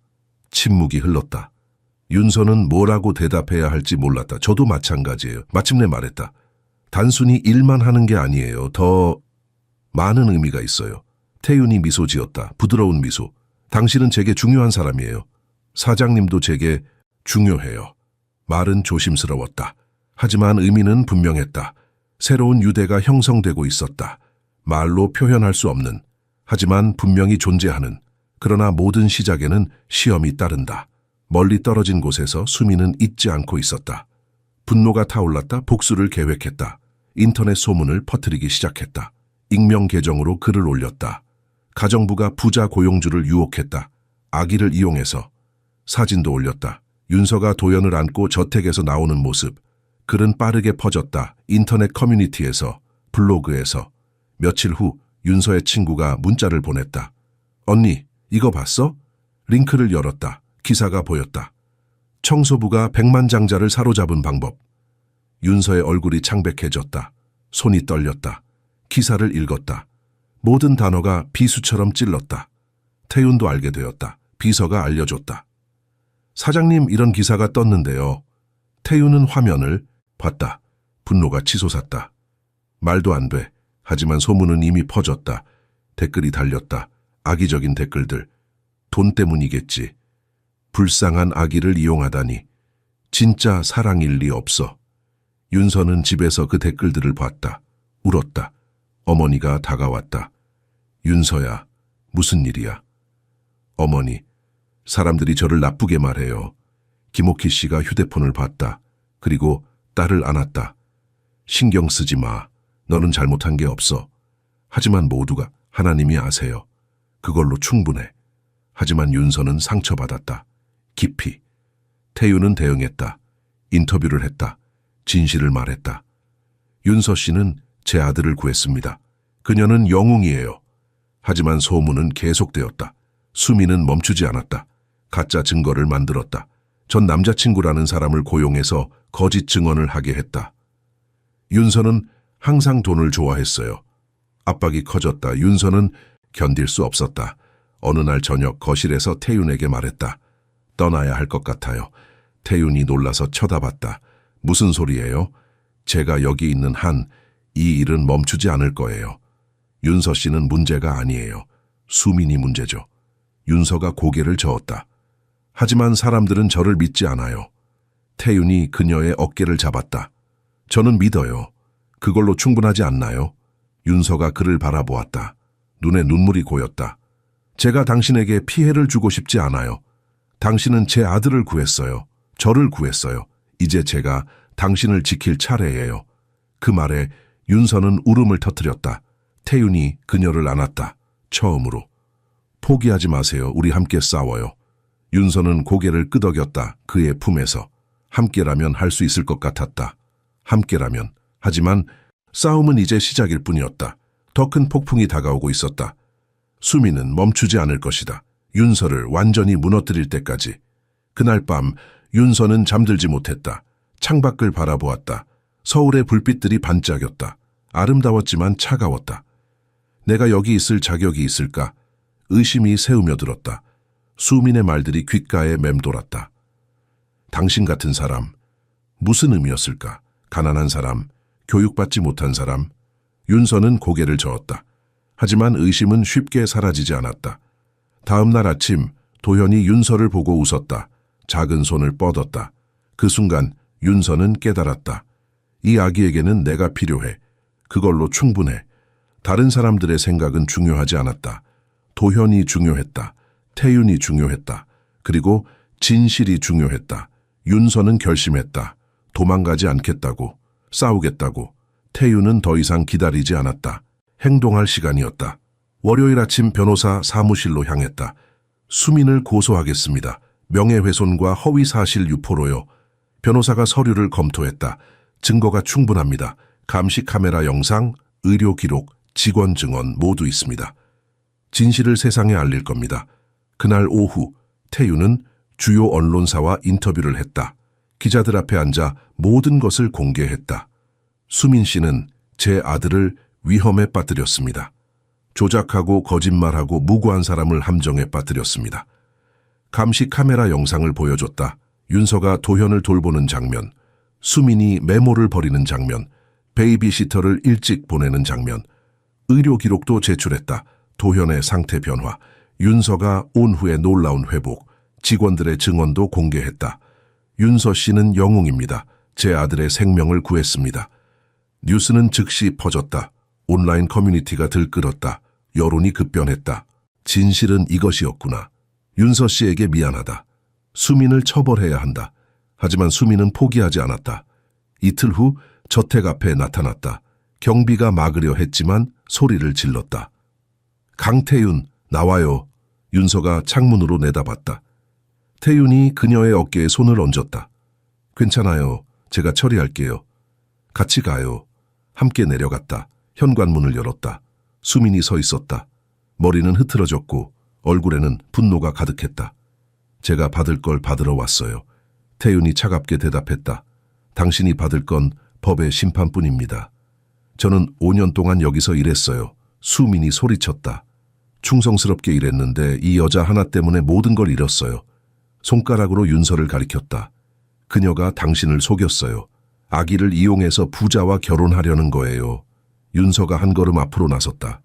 침묵이 흘렀다. 윤서는 뭐라고 대답해야 할지 몰랐다. 저도 마찬가지예요. 마침내 말했다. 단순히 일만 하는 게 아니에요. 더 많은 의미가 있어요. 태윤이 미소 지었다. 부드러운 미소. 당신은 제게 중요한 사람이에요. 사장님도 제게 중요해요. 말은 조심스러웠다. 하지만 의미는 분명했다. 새로운 유대가 형성되고 있었다. 말로 표현할 수 없는, 하지만 분명히 존재하는. 그러나 모든 시작에는 시험이 따른다. 멀리 떨어진 곳에서 수미는 잊지 않고 있었다. 분노가 타올랐다. 복수를 계획했다. 인터넷 소문을 퍼뜨리기 시작했다. 익명 계정으로 글을 올렸다. 가정부가 부자 고용주를 유혹했다. 아기를 이용해서. 사진도 올렸다. 윤서가 도연을 안고 저택에서 나오는 모습. 글은 빠르게 퍼졌다. 인터넷 커뮤니티에서, 블로그에서. 며칠 후 윤서의 친구가 문자를 보냈다. 언니, 이거 봤어? 링크를 열었다. 기사가 보였다. 청소부가 백만장자를 사로잡은 방법. 윤서의 얼굴이 창백해졌다. 손이 떨렸다. 기사를 읽었다. 모든 단어가 비수처럼 찔렀다. 태윤도 알게 되었다. 비서가 알려줬다. 사장님, 이런 기사가 떴는데요. 태윤은 화면을 봤다. 분노가 치솟았다. 말도 안 돼. 하지만 소문은 이미 퍼졌다. 댓글이 달렸다. 악의적인 댓글들. 돈 때문이겠지. 불쌍한 아기를 이용하다니. 진짜 사랑일 리 없어. 윤서는 집에서 그 댓글들을 봤다. 울었다. 어머니가 다가왔다. 윤서야, 무슨 일이야? 어머니, 사람들이 저를 나쁘게 말해요. 김옥희 씨가 휴대폰을 봤다. 그리고 딸을 안았다. 신경 쓰지 마. 너는 잘못한 게 없어. 하지만 모두가 하나님이 아세요. 그걸로 충분해. 하지만 윤서는 상처받았다. 깊이. 태유는 대응했다. 인터뷰를 했다. 진실을 말했다. 윤서 씨는 제 아들을 구했습니다. 그녀는 영웅이에요. 하지만 소문은 계속되었다. 수미는 멈추지 않았다. 가짜 증거를 만들었다. 전 남자친구라는 사람을 고용해서 거짓 증언을 하게 했다. 윤서는 항상 돈을 좋아했어요. 압박이 커졌다. 윤서는 견딜 수 없었다. 어느 날 저녁 거실에서 태윤에게 말했다. 떠나야 할 것 같아요. 태윤이 놀라서 쳐다봤다. 무슨 소리예요? 제가 여기 있는 한 이 일은 멈추지 않을 거예요. 윤서 씨는 문제가 아니에요. 수민이 문제죠. 윤서가 고개를 저었다. 하지만 사람들은 저를 믿지 않아요. 태윤이 그녀의 어깨를 잡았다. 저는 믿어요. 그걸로 충분하지 않나요? 윤서가 그를 바라보았다. 눈에 눈물이 고였다. 제가 당신에게 피해를 주고 싶지 않아요. 당신은 제 아들을 구했어요. 저를 구했어요. 이제 제가 당신을 지킬 차례예요. 그 말에 윤서는 울음을 터뜨렸다. 태윤이 그녀를 안았다. 처음으로. 포기하지 마세요. 우리 함께 싸워요. 윤서는 고개를 끄덕였다. 그의 품에서. 함께라면 할 수 있을 것 같았다. 함께라면. 하지만 싸움은 이제 시작일 뿐이었다. 더 큰 폭풍이 다가오고 있었다. 수미는 멈추지 않을 것이다. 윤서를 완전히 무너뜨릴 때까지. 그날 밤 윤서는 잠들지 못했다. 창밖을 바라보았다. 서울의 불빛들이 반짝였다. 아름다웠지만 차가웠다. 내가 여기 있을 자격이 있을까? 의심이 새우며 들었다. 수민의 말들이 귓가에 맴돌았다. 당신 같은 사람, 무슨 의미였을까? 가난한 사람, 교육받지 못한 사람. 윤서는 고개를 저었다. 하지만 의심은 쉽게 사라지지 않았다. 다음 날 아침 도현이 윤서를 보고 웃었다. 작은 손을 뻗었다. 그 순간 윤서는 깨달았다. 이 아기에게는 내가 필요해. 그걸로 충분해. 다른 사람들의 생각은 중요하지 않았다. 도현이 중요했다. 태윤이 중요했다. 그리고 진실이 중요했다. 윤서는 결심했다. 도망가지 않겠다고. 싸우겠다고. 태윤은 더 이상 기다리지 않았다. 행동할 시간이었다. 월요일 아침 변호사 사무실로 향했다. 수민을 고소하겠습니다. 명예훼손과 허위사실 유포로요. 변호사가 서류를 검토했다. 증거가 충분합니다. 감시 카메라 영상, 의료 기록, 직원 증언 모두 있습니다. 진실을 세상에 알릴 겁니다. 그날 오후 태윤은 주요 언론사와 인터뷰를 했다. 기자들 앞에 앉아 모든 것을 공개했다. 수민 씨는 제 아들을 위험에 빠뜨렸습니다. 조작하고 거짓말하고 무고한 사람을 함정에 빠뜨렸습니다. 감시 카메라 영상을 보여줬다. 윤서가 도현을 돌보는 장면, 수민이 메모를 버리는 장면, 베이비시터를 일찍 보내는 장면, 의료 기록도 제출했다. 도현의 상태 변화, 윤서가 온 후의 놀라운 회복, 직원들의 증언도 공개했다. 윤서 씨는 영웅입니다. 제 아들의 생명을 구했습니다. 뉴스는 즉시 퍼졌다. 온라인 커뮤니티가 들끓었다. 여론이 급변했다. 진실은 이것이었구나. 윤서 씨에게 미안하다. 수민을 처벌해야 한다. 하지만 수민은 포기하지 않았다. 이틀 후 저택 앞에 나타났다. 경비가 막으려 했지만 소리를 질렀다. 강태윤, 나와요. 윤서가 창문으로 내다봤다. 태윤이 그녀의 어깨에 손을 얹었다. 괜찮아요. 제가 처리할게요. 같이 가요. 함께 내려갔다. 현관문을 열었다. 수민이 서 있었다. 머리는 흐트러졌고 얼굴에는 분노가 가득했다. 제가 받을 걸 받으러 왔어요. 태윤이 차갑게 대답했다. 당신이 받을 건 법의 심판뿐입니다. 저는 5년 동안 여기서 일했어요. 수민이 소리쳤다. 충성스럽게 일했는데 이 여자 하나 때문에 모든 걸 잃었어요. 손가락으로 윤서를 가리켰다. 그녀가 당신을 속였어요. 아기를 이용해서 부자와 결혼하려는 거예요. 윤서가 한 걸음 앞으로 나섰다.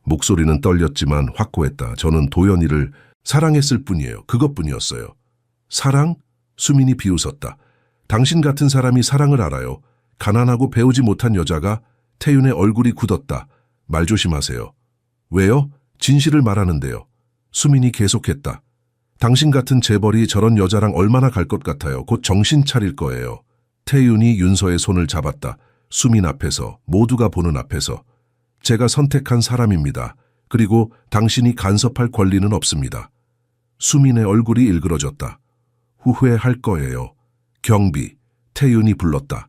목소리는 떨렸지만 확고했다. 저는 도연이를 사랑했을 뿐이에요. 그것뿐이었어요. 사랑? 수민이 비웃었다. 당신 같은 사람이 사랑을 알아요. 가난하고 배우지 못한 여자가. 태윤의 얼굴이 굳었다. 말 조심하세요. 왜요? 진실을 말하는데요. 수민이 계속했다. 당신 같은 재벌이 저런 여자랑 얼마나 갈 것 같아요. 곧 정신 차릴 거예요. 태윤이 윤서의 손을 잡았다. 수민 앞에서, 모두가 보는 앞에서. 제가 선택한 사람입니다. 그리고 당신이 간섭할 권리는 없습니다. 수민의 얼굴이 일그러졌다. 후회할 거예요. 경비, 태윤이 불렀다.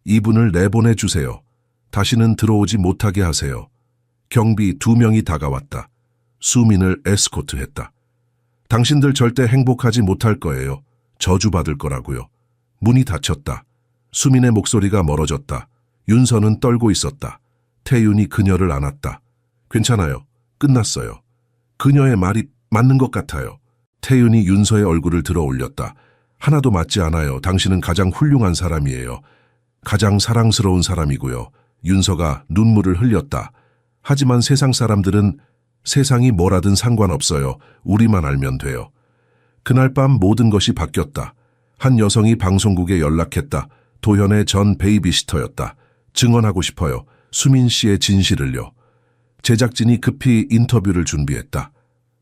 이분을 내보내 주세요. 다시는 들어오지 못하게 하세요. 경비 2명이 다가왔다. 수민을 에스코트했다. 당신들 절대 행복하지 못할 거예요. 저주받을 거라고요. 문이 닫혔다. 수민의 목소리가 멀어졌다. 윤서는 떨고 있었다. 태윤이 그녀를 안았다. 괜찮아요. 끝났어요. 그녀의 말이 맞는 것 같아요. 태윤이 윤서의 얼굴을 들어 올렸다. 하나도 맞지 않아요. 당신은 가장 훌륭한 사람이에요. 가장 사랑스러운 사람이고요. 윤서가 눈물을 흘렸다. 하지만 세상 사람들은 세상이 뭐라든 상관없어요. 우리만 알면 돼요. 그날 밤 모든 것이 바뀌었다. 한 여성이 방송국에 연락했다. 도현의 전 베이비시터였다. 증언하고 싶어요. 수민 씨의 진실을요. 제작진이 급히 인터뷰를 준비했다.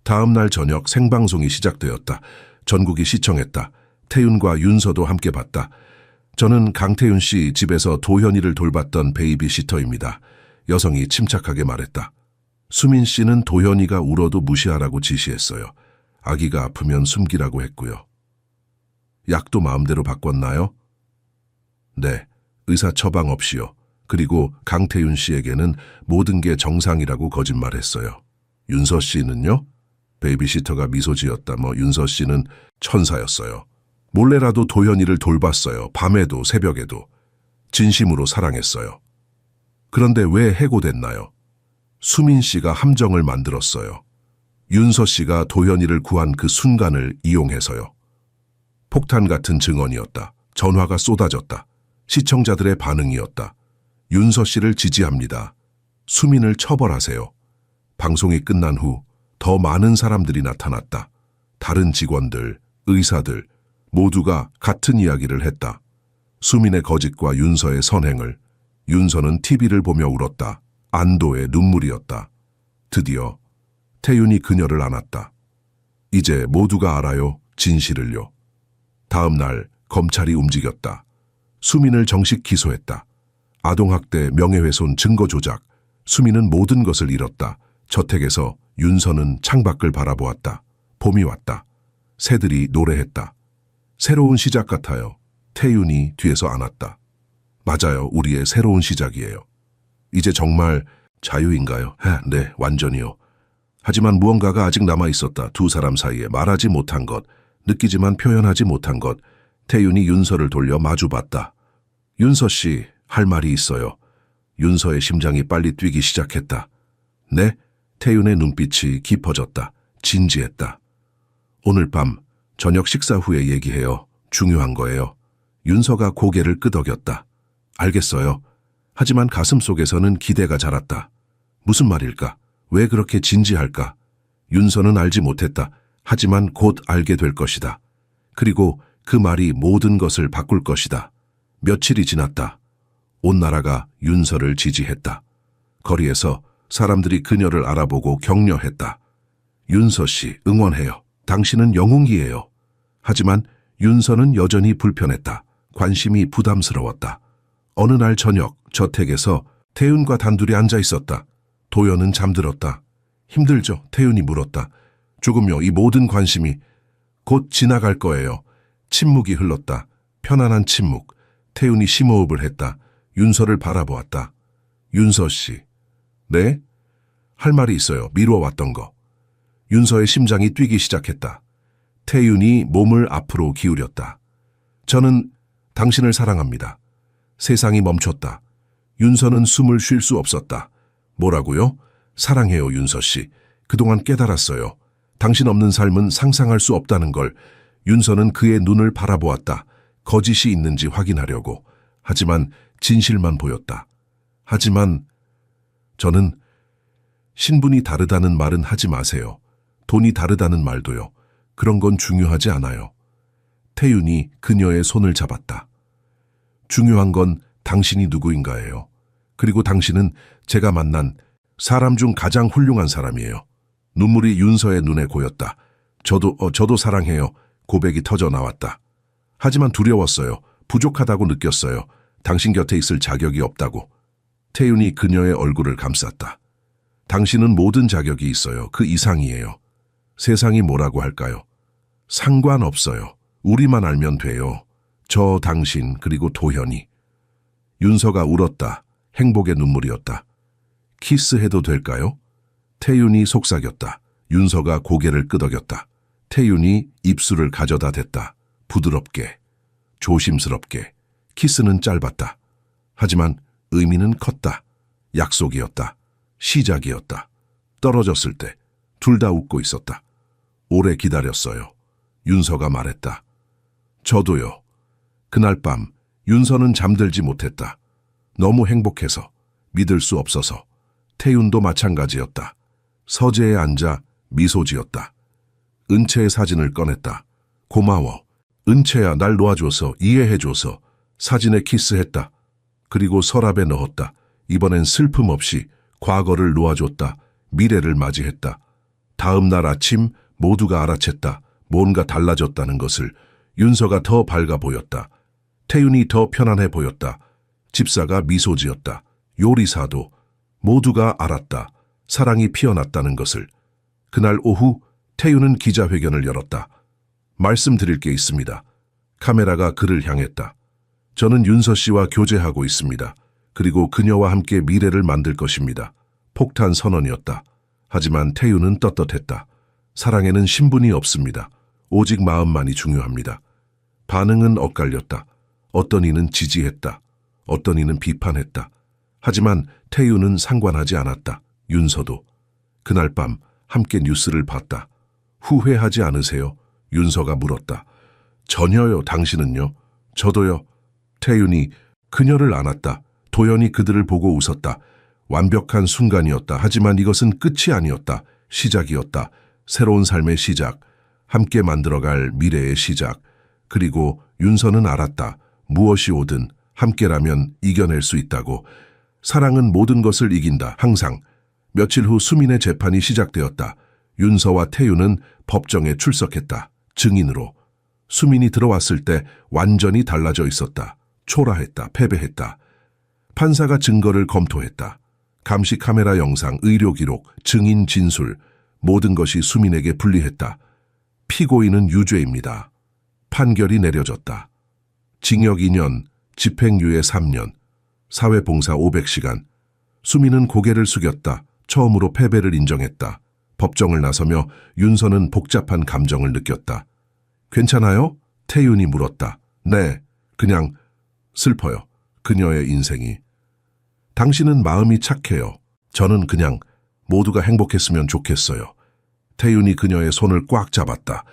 다음 날 저녁 생방송이 시작되었다. 전국이 시청했다. 태윤과 윤서도 함께 봤다. 저는 강태윤 씨 집에서 도현이를 돌봤던 베이비시터입니다. 여성이 침착하게 말했다. 수민 씨는 도현이가 울어도 무시하라고 지시했어요. 아기가 아프면 숨기라고 했고요. 약도 마음대로 바꿨나요? 네, 의사 처방 없이요. 그리고 강태윤 씨에게는 모든 게 정상이라고 거짓말했어요. 윤서 씨는요? 베이비시터가 미소 지었다. 윤서 씨는 천사였어요. 몰래라도 도현이를 돌봤어요. 밤에도 새벽에도. 진심으로 사랑했어요. 그런데 왜 해고됐나요? 수민 씨가 함정을 만들었어요. 윤서 씨가 도현이를 구한 그 순간을 이용해서요. 폭탄 같은 증언이었다. 전화가 쏟아졌다. 시청자들의 반응이었다. 윤서 씨를 지지합니다. 수민을 처벌하세요. 방송이 끝난 후 더 많은 사람들이 나타났다. 다른 직원들, 의사들 모두가 같은 이야기를 했다. 수민의 거짓과 윤서의 선행을. 윤서는 TV를 보며 울었다. 안도의 눈물이었다. 드디어 태윤이 그녀를 안았다. 이제 모두가 알아요. 진실을요. 다음 날 검찰이 움직였다. 수민을 정식 기소했다. 아동학대, 명예훼손, 증거조작. 수민은 모든 것을 잃었다. 저택에서 윤서는 창밖을 바라보았다. 봄이 왔다. 새들이 노래했다. 새로운 시작 같아요. 태윤이 뒤에서 안았다. 맞아요. 우리의 새로운 시작이에요. 이제 정말 자유인가요? 네, 완전히요. 하지만 무언가가 아직 남아있었다. 두 사람 사이에 말하지 못한 것, 느끼지만 표현하지 못한 것. 태윤이 윤서를 돌려 마주봤다. 윤서 씨, 할 말이 있어요. 윤서의 심장이 빨리 뛰기 시작했다. 네? 태윤의 눈빛이 깊어졌다. 진지했다. 오늘 밤 저녁 식사 후에 얘기해요. 중요한 거예요. 윤서가 고개를 끄덕였다. 알겠어요. 하지만 가슴 속에서는 기대가 자랐다. 무슨 말일까? 왜 그렇게 진지할까? 윤서는 알지 못했다. 하지만 곧 알게 될 것이다. 그리고 그 말이 모든 것을 바꿀 것이다. 며칠이 지났다. 온 나라가 윤서를 지지했다. 거리에서 사람들이 그녀를 알아보고 격려했다. 윤서 씨, 응원해요. 당신은 영웅이에요. 하지만 윤서는 여전히 불편했다. 관심이 부담스러웠다. 어느 날 저녁 저택에서 태윤과 단둘이 앉아 있었다. 도연은 잠들었다. 힘들죠? 태윤이 물었다. 조금요. 이 모든 관심이 곧 지나갈 거예요. 침묵이 흘렀다. 편안한 침묵. 태윤이 심호흡을 했다. 윤서를 바라보았다. 윤서 씨. 네? 할 말이 있어요. 미뤄왔던 거. 윤서의 심장이 뛰기 시작했다. 태윤이 몸을 앞으로 기울였다. 저는 당신을 사랑합니다. 세상이 멈췄다. 윤서는 숨을 쉴 수 없었다. 뭐라고요? 사랑해요, 윤서 씨. 그동안 깨달았어요. 당신 없는 삶은 상상할 수 없다는 걸. 윤서는 그의 눈을 바라보았다. 거짓이 있는지 확인하려고. 하지만 진실만 보였다. 하지만 저는 신분이 다르다는 말은 하지 마세요. 돈이 다르다는 말도요. 그런 건 중요하지 않아요. 태윤이 그녀의 손을 잡았다. 중요한 건 당신이 누구인가예요. 그리고 당신은 제가 만난 사람 중 가장 훌륭한 사람이에요. 눈물이 윤서의 눈에 고였다. 저도 사랑해요. 고백이 터져 나왔다. 하지만 두려웠어요. 부족하다고 느꼈어요. 당신 곁에 있을 자격이 없다고. 태윤이 그녀의 얼굴을 감쌌다. 당신은 모든 자격이 있어요. 그 이상이에요. 세상이 뭐라고 할까요? 상관없어요. 우리만 알면 돼요. 저, 당신, 그리고 도현이. 윤서가 울었다. 행복의 눈물이었다. 키스해도 될까요? 태윤이 속삭였다. 윤서가 고개를 끄덕였다. 태윤이 입술을 가져다 댔다. 부드럽게, 조심스럽게. 키스는 짧았다. 하지만 의미는 컸다. 약속이었다. 시작이었다. 떨어졌을 때 둘 다 웃고 있었다. 오래 기다렸어요. 윤서가 말했다. 저도요. 그날 밤 윤서는 잠들지 못했다. 너무 행복해서, 믿을 수 없어서. 태윤도 마찬가지였다. 서재에 앉아 미소 지었다. 은채의 사진을 꺼냈다. 고마워. 은채야, 날 놓아줘서, 이해해줘서. 사진에 키스했다. 그리고 서랍에 넣었다. 이번엔 슬픔 없이 과거를 놓아줬다. 미래를 맞이했다. 다음 날 아침 모두가 알아챘다. 뭔가 달라졌다는 것을. 윤서가 더 밝아 보였다. 태윤이 더 편안해 보였다. 집사가 미소 지었다. 요리사도. 모두가 알았다. 사랑이 피어났다는 것을. 그날 오후 태윤은 기자회견을 열었다. 말씀드릴 게 있습니다. 카메라가 그를 향했다. 저는 윤서 씨와 교제하고 있습니다. 그리고 그녀와 함께 미래를 만들 것입니다. 폭탄 선언이었다. 하지만 태윤은 떳떳했다. 사랑에는 신분이 없습니다. 오직 마음만이 중요합니다. 반응은 엇갈렸다. 어떤 이는 지지했다. 어떤 이는 비판했다. 하지만 태윤은 상관하지 않았다. 윤서도. 그날 밤 함께 뉴스를 봤다. 후회하지 않으세요? 윤서가 물었다. 전혀요. 당신은요? 저도요. 태윤이 그녀를 안았다. 도연이 그들을 보고 웃었다. 완벽한 순간이었다. 하지만 이것은 끝이 아니었다. 시작이었다. 새로운 삶의 시작. 함께 만들어갈 미래의 시작. 그리고 윤서는 알았다. 무엇이 오든 함께라면 이겨낼 수 있다고. 사랑은 모든 것을 이긴다. 항상. 며칠 후 수민의 재판이 시작되었다. 윤서와 태윤은 법정에 출석했다. 증인으로. 수민이 들어왔을 때 완전히 달라져 있었다. 초라했다. 패배했다. 판사가 증거를 검토했다. 감시 카메라 영상, 의료 기록, 증인 진술, 모든 것이 수민에게 불리했다. 피고인은 유죄입니다. 판결이 내려졌다. 징역 2년, 집행유예 3년, 사회봉사 500시간. 수민은 고개를 숙였다. 처음으로 패배를 인정했다. 법정을 나서며 윤서는 복잡한 감정을 느꼈다. 괜찮아요? 태윤이 물었다. 네, 그냥 슬퍼요. 그녀의 인생이. 당신은 마음이 착해요. 저는 그냥 모두가 행복했으면 좋겠어요. 태윤이 그녀의 손을 꽉 잡았다.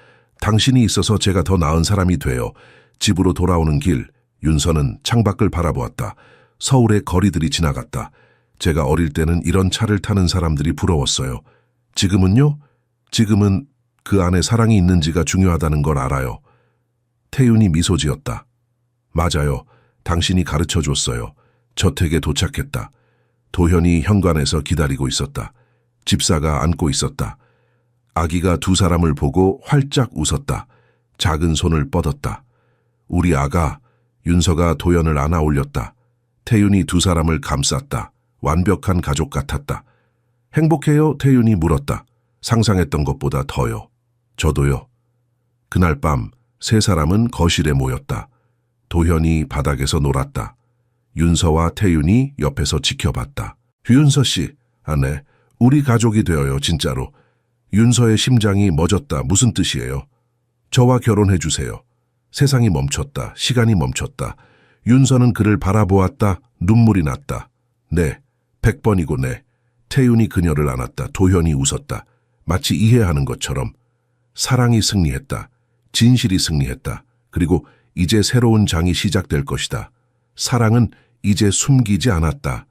당신이 있어서 제가 더 나은 사람이 돼요. 집으로 돌아오는 길, 윤서는 창밖을 바라보았다. 서울의 거리들이 지나갔다. 제가 어릴 때는 이런 차를 타는 사람들이 부러웠어요. 지금은요? 지금은 그 안에 사랑이 있는지가 중요하다는 걸 알아요. 태윤이 미소 지었다. 맞아요. 당신이 가르쳐줬어요. 저택에 도착했다. 도현이 현관에서 기다리고 있었다. 집사가 안고 있었다. 아기가 두 사람을 보고 활짝 웃었다. 작은 손을 뻗었다. 우리 아가. 윤서가 도현을 안아 올렸다. 태윤이 두 사람을 감쌌다. 완벽한 가족 같았다. 행복해요? 태윤이 물었다. 상상했던 것보다 더요. 저도요. 그날 밤 세 사람은 거실에 모였다. 도현이 바닥에서 놀았다. 윤서와 태윤이 옆에서 지켜봤다. 윤서 씨, 네, 우리 가족이 되어요, 진짜로. 윤서의 심장이 멎었다. 무슨 뜻이에요? 저와 결혼해 주세요. 세상이 멈췄다. 시간이 멈췄다. 윤서는 그를 바라보았다. 눈물이 났다. 네, 100번이고 네. 태윤이 그녀를 안았다. 도현이 웃었다. 마치 이해하는 것처럼. 사랑이 승리했다. 진실이 승리했다. 그리고 이제 새로운 장이 시작될 것이다. 사랑은 이제 숨기지 않았다.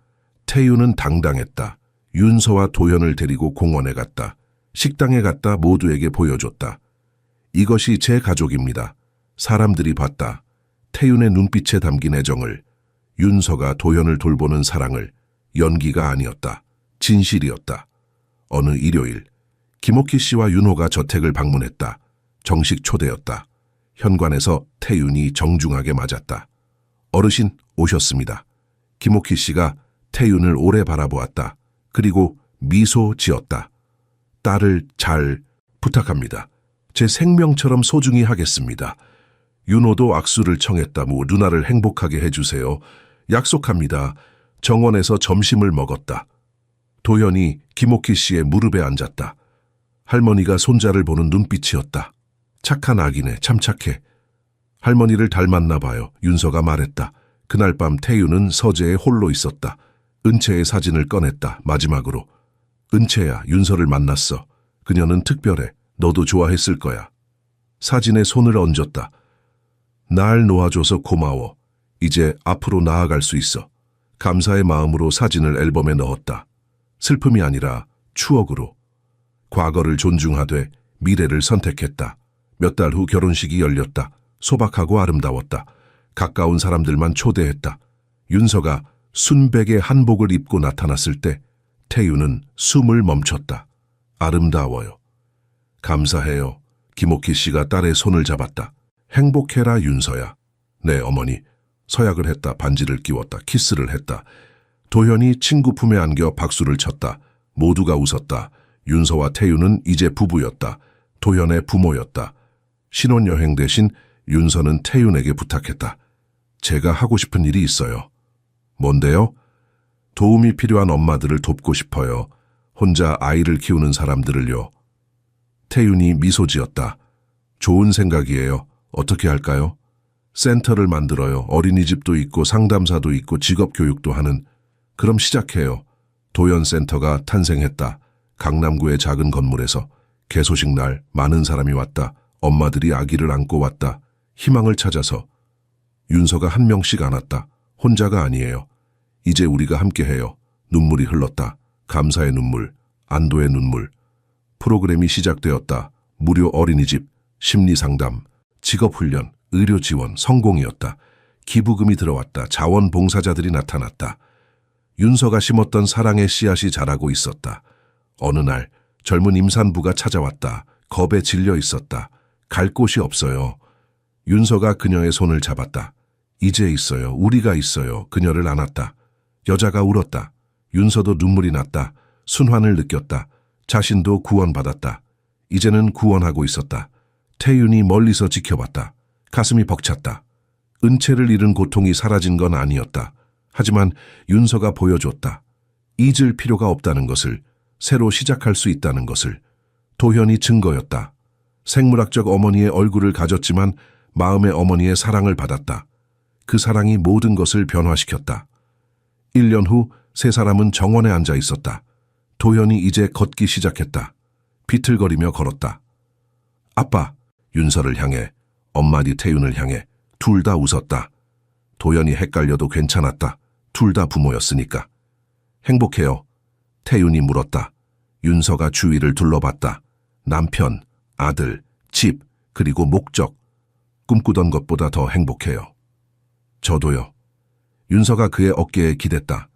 태윤은 당당했다. 윤서와 도현을 데리고 공원에 갔다. 식당에 갔다. 모두에게 보여줬다. 이것이 제 가족입니다. 사람들이 봤다. 태윤의 눈빛에 담긴 애정을, 윤서가 도현을 돌보는 사랑을. 연기가 아니었다. 진실이었다. 어느 일요일 김옥희 씨와 윤호가 저택을 방문했다. 정식 초대였다. 현관에서 태윤이 정중하게 맞았다. 어르신 오셨습니다. 김옥희 씨가 태윤을 오래 바라보았다. 그리고 미소 지었다. 딸을 잘 부탁합니다. 제 생명처럼 소중히 하겠습니다. 윤호도 악수를 청했다. 누나를 행복하게 해주세요. 약속합니다. 정원에서 점심을 먹었다. 도현이 김옥희 씨의 무릎에 앉았다. 할머니가 손자를 보는 눈빛이었다. 착한 아기네, 참 착해. 할머니를 닮았나 봐요. 윤서가 말했다. 그날 밤 태윤은 서재에 홀로 있었다. 은채의 사진을 꺼냈다. 마지막으로. 은채야, 윤서를 만났어. 그녀는 특별해. 너도 좋아했을 거야. 사진에 손을 얹었다. 날 놓아줘서 고마워. 이제 앞으로 나아갈 수 있어. 감사의 마음으로 사진을 앨범에 넣었다. 슬픔이 아니라 추억으로. 과거를 존중하되 미래를 선택했다. 몇 달 후 결혼식이 열렸다. 소박하고 아름다웠다. 가까운 사람들만 초대했다. 윤서가 순백의 한복을 입고 나타났을 때 태윤은 숨을 멈췄다. 아름다워요. 감사해요. 김옥희 씨가 딸의 손을 잡았다. 행복해라 윤서야. 네 어머니. 서약을 했다. 반지를 끼웠다. 키스를 했다. 도현이 친구 품에 안겨 박수를 쳤다. 모두가 웃었다. 윤서와 태윤은 이제 부부였다. 도현의 부모였다. 신혼여행 대신 윤서는 태윤에게 부탁했다. 제가 하고 싶은 일이 있어요. 뭔데요? 도움이 필요한 엄마들을 돕고 싶어요. 혼자 아이를 키우는 사람들을요. 태윤이 미소 지었다. 좋은 생각이에요. 어떻게 할까요? 센터를 만들어요. 어린이집도 있고 상담사도 있고 직업교육도 하는. 그럼 시작해요. 도연센터가 탄생했다. 강남구의 작은 건물에서 개소식 날 많은 사람이 왔다. 엄마들이 아기를 안고 왔다. 희망을 찾아서. 윤서가 한 명씩 안았다. 혼자가 아니에요. 이제 우리가 함께해요. 눈물이 흘렀다. 감사의 눈물, 안도의 눈물. 프로그램이 시작되었다. 무료 어린이집, 심리상담, 직업훈련, 의료지원, 성공이었다. 기부금이 들어왔다. 자원봉사자들이 나타났다. 윤서가 심었던 사랑의 씨앗이 자라고 있었다. 어느 날 젊은 임산부가 찾아왔다. 겁에 질려 있었다. 갈 곳이 없어요. 윤서가 그녀의 손을 잡았다. 이제 있어요. 우리가 있어요. 그녀를 안았다. 여자가 울었다. 윤서도 눈물이 났다. 순환을 느꼈다. 자신도 구원받았다. 이제는 구원하고 있었다. 태윤이 멀리서 지켜봤다. 가슴이 벅찼다. 은채를 잃은 고통이 사라진 건 아니었다. 하지만 윤서가 보여줬다. 잊을 필요가 없다는 것을, 새로 시작할 수 있다는 것을. 도현이 증거였다. 생물학적 어머니의 얼굴을 가졌지만 마음의 어머니의 사랑을 받았다. 그 사랑이 모든 것을 변화시켰다. 1년 후 세 사람은 정원에 앉아 있었다. 도현이 이제 걷기 시작했다. 비틀거리며 걸었다. 아빠, 윤서를 향해, 엄마디 태윤을 향해 둘 다 웃었다. 도현이 헷갈려도 괜찮았다. 둘 다 부모였으니까. 행복해요. 태윤이 물었다. 윤서가 주위를 둘러봤다. 남편, 아들, 집, 그리고 목적. 꿈꾸던 것보다 더 행복해요. 저도요. 윤서가 그의 어깨에 기댔다.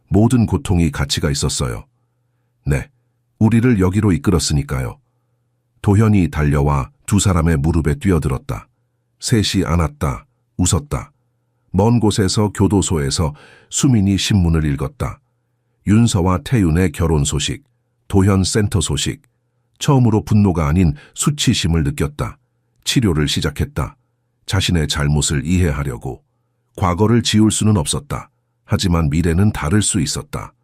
모든 고통이 가치가 있었어요. 네, 우리를 여기로 이끌었으니까요. 도현이 달려와 두 사람의 무릎에 뛰어들었다. 셋이 안았다. 웃었다. 먼 곳에서 교도소에서 수민이 신문을 읽었다. 윤서와 태윤의 결혼 소식, 도현 센터 소식. 처음으로 분노가 아닌 수치심을 느꼈다. 치료를 시작했다. 자신의 잘못을 이해하려고. 과거를 지울 수는 없었다. 하지만 미래는 다를 수 있었다.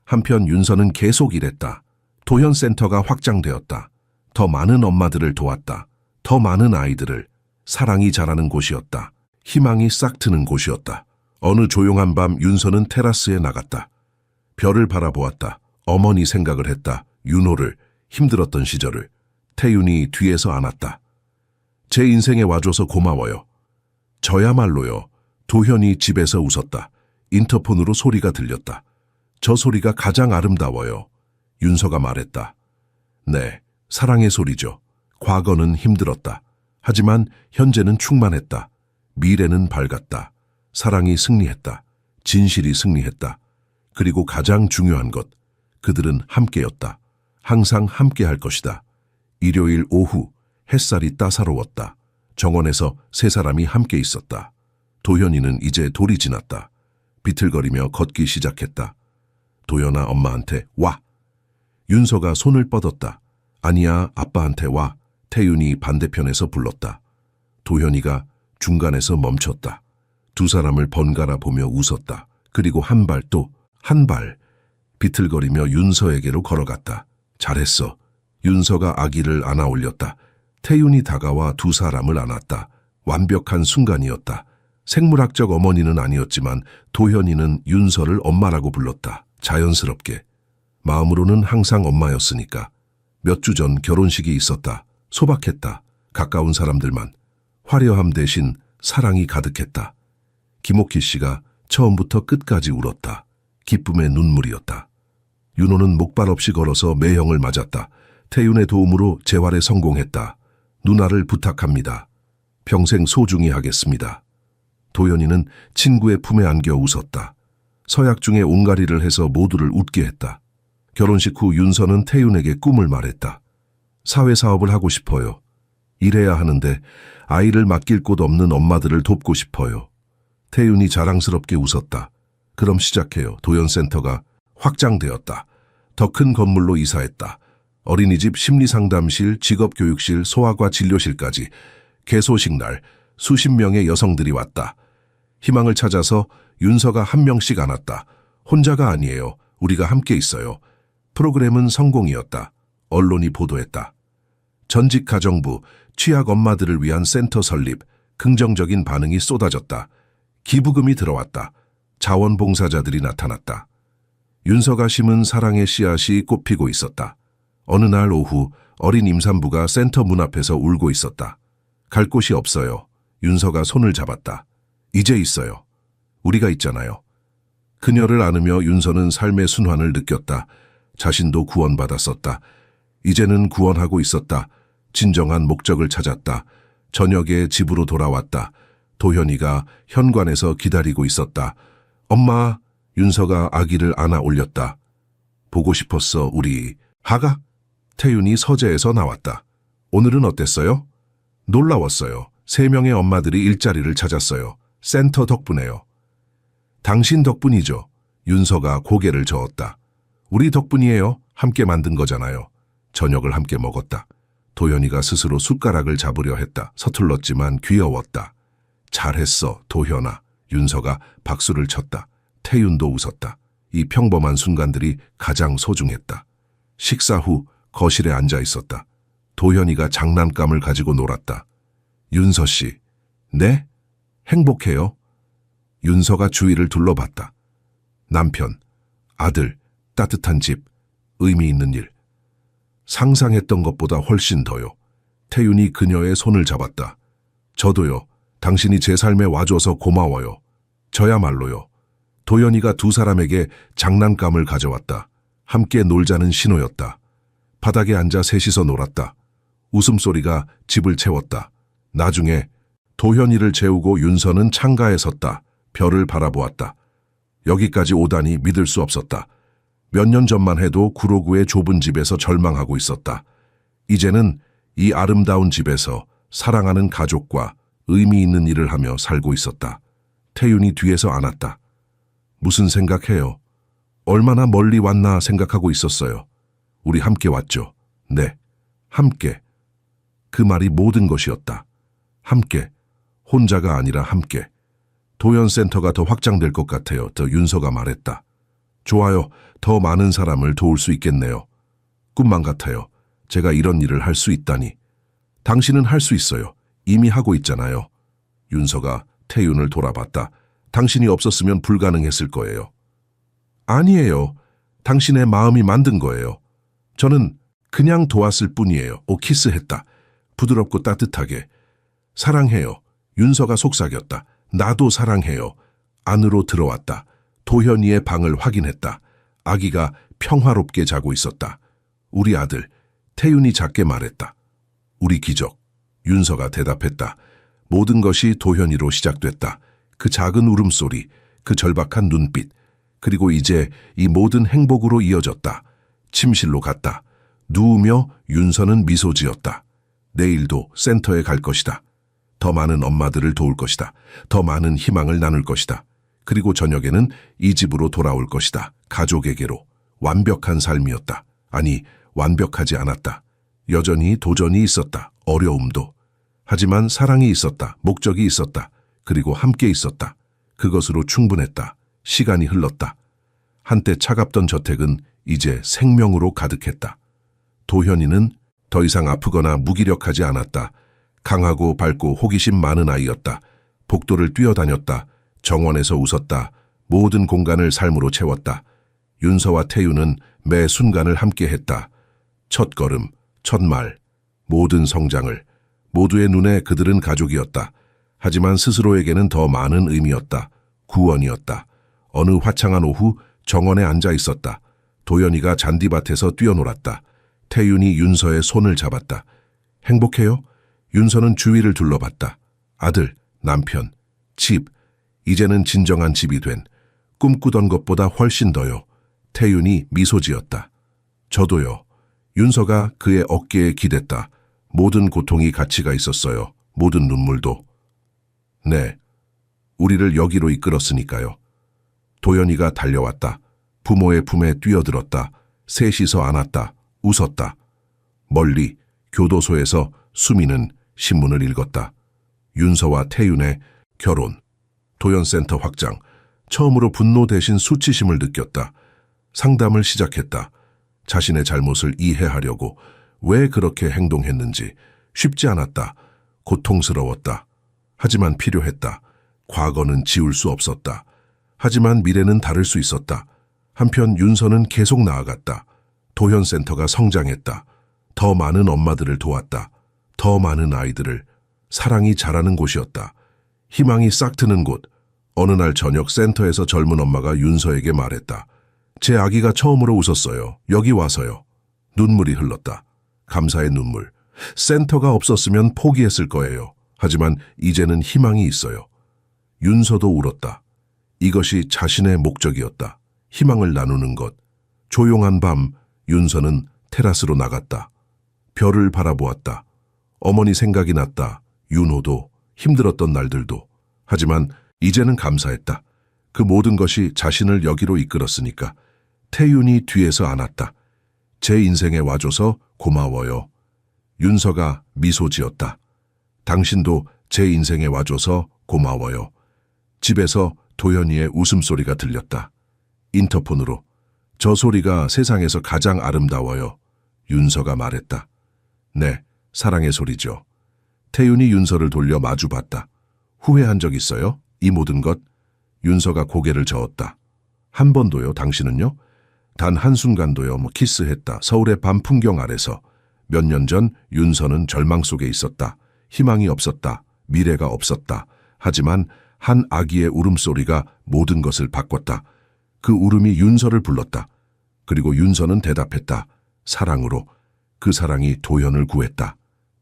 한편 윤서는 계속 일했다. 도현 센터가 확장되었다. 더 많은 엄마들을 도왔다. 더 많은 아이들을. 사랑이 자라는 곳이었다. 희망이 싹 트는 곳이었다. 어느 조용한 밤 윤서는 테라스에 나갔다. 별을 바라보았다. 어머니 생각을 했다. 윤호를, 힘들었던 시절을. 태윤이 뒤에서 안았다. 제 인생에 와줘서 고마워요. 저야말로요. 도현이 집에서 웃었다. 인터폰으로 소리가 들렸다. 저 소리가 가장 아름다워요. 윤서가 말했다. 네, 사랑의 소리죠. 과거는 힘들었다. 하지만 현재는 충만했다. 미래는 밝았다. 사랑이 승리했다. 진실이 승리했다. 그리고 가장 중요한 것, 그들은 함께였다. 항상 함께 할 것이다. 일요일 오후 햇살이 따사로웠다. 정원에서 세 사람이 함께 있었다. 도현이는 이제 돌이 지났다. 비틀거리며 걷기 시작했다. 도현아, 엄마한테 와. 윤서가 손을 뻗었다. 아니야, 아빠한테 와. 태윤이 반대편에서 불렀다. 도현이가 중간에서 멈췄다. 두 사람을 번갈아 보며 웃었다. 그리고 한 발 또 한 발 비틀거리며 윤서에게로 걸어갔다. 잘했어. 윤서가 아기를 안아 올렸다. 태윤이 다가와 두 사람을 안았다. 완벽한 순간이었다. 생물학적 어머니는 아니었지만 도현이는 윤서를 엄마라고 불렀다. 자연스럽게. 마음으로는 항상 엄마였으니까. 몇 주 전 결혼식이 있었다. 소박했다. 가까운 사람들만. 화려함 대신 사랑이 가득했다. 김옥희 씨가 처음부터 끝까지 울었다. 기쁨의 눈물이었다. 윤호는 목발 없이 걸어서 매형을 맞았다. 태윤의 도움으로 재활에 성공했다. 누나를 부탁합니다. 평생 소중히 하겠습니다. 도현이는 친구의 품에 안겨 웃었다. 서약 중에 옹가리를 해서 모두를 웃게 했다. 결혼식 후 윤서는 태윤에게 꿈을 말했다. 사회사업을 하고 싶어요. 일해야 하는데 아이를 맡길 곳 없는 엄마들을 돕고 싶어요. 태윤이 자랑스럽게 웃었다. 그럼 시작해요. 도연센터가 확장되었다. 더 큰 건물로 이사했다. 어린이집, 심리상담실, 직업교육실, 소아과 진료실까지 개소식 날 수십 명의 여성들이 왔다. 희망을 찾아서 윤서가 한 명씩 안았다. 혼자가 아니에요. 우리가 함께 있어요. 프로그램은 성공이었다. 언론이 보도했다. 전직 가정부, 취약 엄마들을 위한 센터 설립, 긍정적인 반응이 쏟아졌다. 기부금이 들어왔다. 자원봉사자들이 나타났다. 윤서가 심은 사랑의 씨앗이 꽃피고 있었다. 어느 날 오후 어린 임산부가 센터 문 앞에서 울고 있었다. 갈 곳이 없어요. 윤서가 손을 잡았다. 이제 있어요. 우리가 있잖아요. 그녀를 안으며 윤서는 삶의 순환을 느꼈다. 자신도 구원받았었다. 이제는 구원하고 있었다. 진정한 목적을 찾았다. 저녁에 집으로 돌아왔다. 도현이가 현관에서 기다리고 있었다. 엄마, 윤서가 아기를 안아 올렸다. 보고 싶었어, 우리. 하가? 태윤이 서재에서 나왔다. 오늘은 어땠어요? 놀라웠어요. 3명의 엄마들이 일자리를 찾았어요. 센터 덕분에요. 당신 덕분이죠. 윤서가 고개를 저었다. 우리 덕분이에요. 함께 만든 거잖아요. 저녁을 함께 먹었다. 도현이가 스스로 숟가락을 잡으려 했다. 서툴렀지만 귀여웠다. 잘했어, 도현아. 윤서가 박수를 쳤다. 태윤도 웃었다. 이 평범한 순간들이 가장 소중했다. 식사 후 거실에 앉아 있었다. 도현이가 장난감을 가지고 놀았다. 윤서 씨, 네? 행복해요? 윤서가 주위를 둘러봤다. 남편, 아들, 따뜻한 집, 의미 있는 일. 상상했던 것보다 훨씬 더요. 태윤이 그녀의 손을 잡았다. 저도요. 당신이 제 삶에 와줘서 고마워요. 저야말로요. 도연이가 두 사람에게 장난감을 가져왔다. 함께 놀자는 신호였다. 바닥에 앉아 셋이서 놀았다. 웃음소리가 집을 채웠다. 나중에 도현이를 재우고 윤서는 창가에 섰다. 별을 바라보았다. 여기까지 오다니 믿을 수 없었다. 몇 년 전만 해도 구로구의 좁은 집에서 절망하고 있었다. 이제는 이 아름다운 집에서 사랑하는 가족과 의미 있는 일을 하며 살고 있었다. 태윤이 뒤에서 안았다. 무슨 생각해요? 얼마나 멀리 왔나 생각하고 있었어요. 우리 함께 왔죠. 네, 함께. 그 말이 모든 것이었다. 함께. 혼자가 아니라 함께. 도연센터가 더 확장될 것 같아요. 더 윤서가 말했다. 좋아요. 더 많은 사람을 도울 수 있겠네요. 꿈만 같아요. 제가 이런 일을 할 수 있다니. 당신은 할 수 있어요. 이미 하고 있잖아요. 윤서가 태윤을 돌아봤다. 당신이 없었으면 불가능했을 거예요. 아니에요. 당신의 마음이 만든 거예요. 저는 그냥 도왔을 뿐이에요. 키스했다. 부드럽고 따뜻하게. 사랑해요. 윤서가 속삭였다. 나도 사랑해요. 안으로 들어왔다. 도현이의 방을 확인했다. 아기가 평화롭게 자고 있었다. 우리 아들, 태윤이 작게 말했다. 우리 기적. 윤서가 대답했다. 모든 것이 도현이로 시작됐다. 그 작은 울음소리, 그 절박한 눈빛, 그리고 이제 이 모든 행복으로 이어졌다. 침실로 갔다. 누우며 윤서는 미소 지었다. 내일도 센터에 갈 것이다. 더 많은 엄마들을 도울 것이다. 더 많은 희망을 나눌 것이다. 그리고 저녁에는 이 집으로 돌아올 것이다. 가족에게로. 완벽한 삶이었다. 아니, 완벽하지 않았다. 여전히 도전이 있었다. 어려움도. 하지만 사랑이 있었다. 목적이 있었다. 그리고 함께 있었다. 그것으로 충분했다. 시간이 흘렀다. 한때 차갑던 저택은 이제 생명으로 가득했다. 도현이는 더 이상 아프거나 무기력하지 않았다. 강하고 밝고 호기심 많은 아이였다. 복도를 뛰어다녔다. 정원에서 웃었다. 모든 공간을 삶으로 채웠다. 윤서와 태유는 매 순간을 함께했다. 첫 걸음, 첫 말, 모든 성장을. 모두의 눈에 그들은 가족이었다. 하지만 스스로에게는 더 많은 의미였다. 구원이었다. 어느 화창한 오후 정원에 앉아 있었다. 도연이가 잔디밭에서 뛰어놀았다. 태윤이 윤서의 손을 잡았다. 행복해요? 윤서는 주위를 둘러봤다. 아들, 남편, 집, 이제는 진정한 집이 된, 꿈꾸던 것보다 훨씬 더요. 태윤이 미소 지었다. 저도요. 윤서가 그의 어깨에 기댔다. 모든 고통이 가치가 있었어요. 모든 눈물도. 네, 우리를 여기로 이끌었으니까요. 도연이가 달려왔다. 부모의 품에 뛰어들었다. 셋이서 안았다. 웃었다. 멀리 교도소에서 수미는 신문을 읽었다. 윤서와 태윤의 결혼, 도연센터 확장, 처음으로 분노 대신 수치심을 느꼈다. 상담을 시작했다. 자신의 잘못을 이해하려고, 왜 그렇게 행동했는지. 쉽지 않았다. 고통스러웠다. 하지만 필요했다. 과거는 지울 수 없었다. 하지만 미래는 다를 수 있었다. 한편 윤서는 계속 나아갔다. 도현센터가 성장했다. 더 많은 엄마들을 도왔다. 더 많은 아이들을. 사랑이 자라는 곳이었다. 희망이 싹 트는 곳. 어느 날 저녁 센터에서 젊은 엄마가 윤서에게 말했다. 제 아기가 처음으로 웃었어요. 여기 와서요. 눈물이 흘렀다. 감사의 눈물. 센터가 없었으면 포기했을 거예요. 하지만 이제는 희망이 있어요. 윤서도 울었다. 이것이 자신의 목적이었다. 희망을 나누는 것. 조용한 밤 윤서는 테라스로 나갔다. 별을 바라보았다. 어머니 생각이 났다. 윤호도, 힘들었던 날들도. 하지만 이제는 감사했다. 그 모든 것이 자신을 여기로 이끌었으니까. 태윤이 뒤에서 안았다. 제 인생에 와줘서 고마워요. 윤서가 미소 지었다. 당신도 제 인생에 와줘서 고마워요. 집에서 도연이의 웃음소리가 들렸다. 인터폰으로. 저 소리가 세상에서 가장 아름다워요. 윤서가 말했다. 네, 사랑의 소리죠. 태윤이 윤서를 돌려 마주봤다. 후회한 적 있어요? 이 모든 것? 윤서가 고개를 저었다. 한 번도요, 당신은요? 단 한순간도요, 키스했다. 서울의 밤 풍경 아래서. 몇 년 전 윤서는 절망 속에 있었다. 희망이 없었다. 미래가 없었다. 하지만 한 아기의 울음소리가 모든 것을 바꿨다. 그 울음이 윤서를 불렀다. 그리고 윤서는 대답했다. 사랑으로. 그 사랑이 도연을 구했다.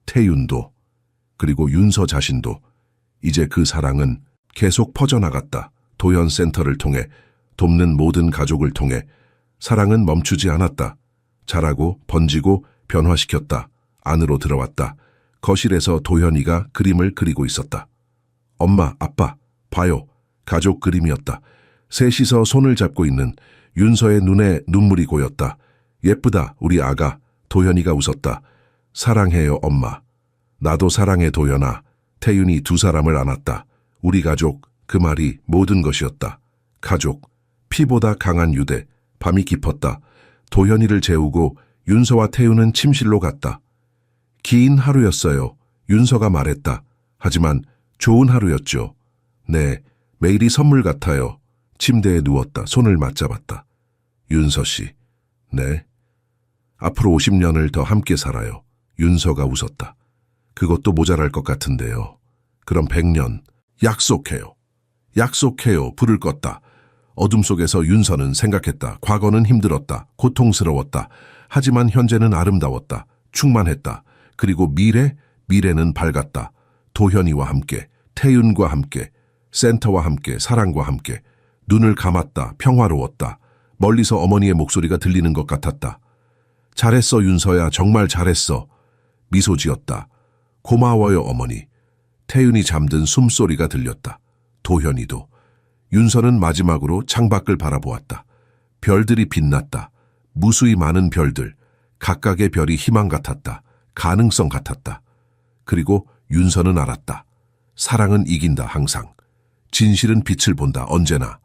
태윤도. 그리고 윤서 자신도. 이제 그 사랑은 계속 퍼져나갔다. 도연 센터를 통해, 돕는 모든 가족을 통해. 사랑은 멈추지 않았다. 자라고 번지고 변화시켰다. 안으로 들어왔다. 거실에서 도현이가 그림을 그리고 있었다. 엄마, 아빠, 봐요. 가족 그림이었다. 셋이서 손을 잡고 있는. 윤서의 눈에 눈물이 고였다. 예쁘다, 우리 아가. 도현이가 웃었다. 사랑해요, 엄마. 나도 사랑해, 도현아. 태윤이 두 사람을 안았다. 우리 가족, 그 말이 모든 것이었다. 가족, 피보다 강한 유대. 밤이 깊었다. 도현이를 재우고 윤서와 태윤은 침실로 갔다. 긴 하루였어요. 윤서가 말했다. 하지만 좋은 하루였죠. 네, 매일이 선물 같아요. 침대에 누웠다. 손을 맞잡았다. 윤서 씨, 네. 앞으로 50년을 더 함께 살아요. 윤서가 웃었다. 그것도 모자랄 것 같은데요. 그럼 100년. 약속해요. 약속해요. 불을 껐다. 어둠 속에서 윤서는 생각했다. 과거는 힘들었다. 고통스러웠다. 하지만 현재는 아름다웠다. 충만했다. 그리고 미래는 밝았다. 도현이와 함께, 태윤과 함께, 센터와 함께, 사랑과 함께. 눈을 감았다. 평화로웠다. 멀리서 어머니의 목소리가 들리는 것 같았다. 잘했어, 윤서야. 정말 잘했어. 미소 지었다. 고마워요, 어머니. 태윤이 잠든 숨소리가 들렸다. 도현이도. 윤서는 마지막으로 창밖을 바라보았다. 별들이 빛났다. 무수히 많은 별들. 각각의 별이 희망 같았다. 가능성 같았다. 그리고 윤서는 알았다. 사랑은 이긴다, 항상. 진실은 빛을 본다, 언제나.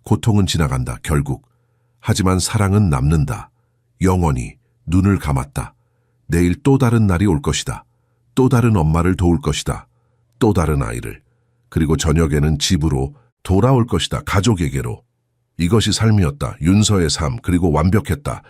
고통은 지나간다, 결국. 하지만 사랑은 남는다. 영원히. 눈을 감았다. 내일 또 다른 날이 올 것이다. 또 다른 엄마를 도울 것이다. 또 다른 아이를. 그리고 저녁에는 집으로 돌아올 것이다, 가족에게로. 이것이 삶이었다. 윤서의 삶, 그리고 완벽했다.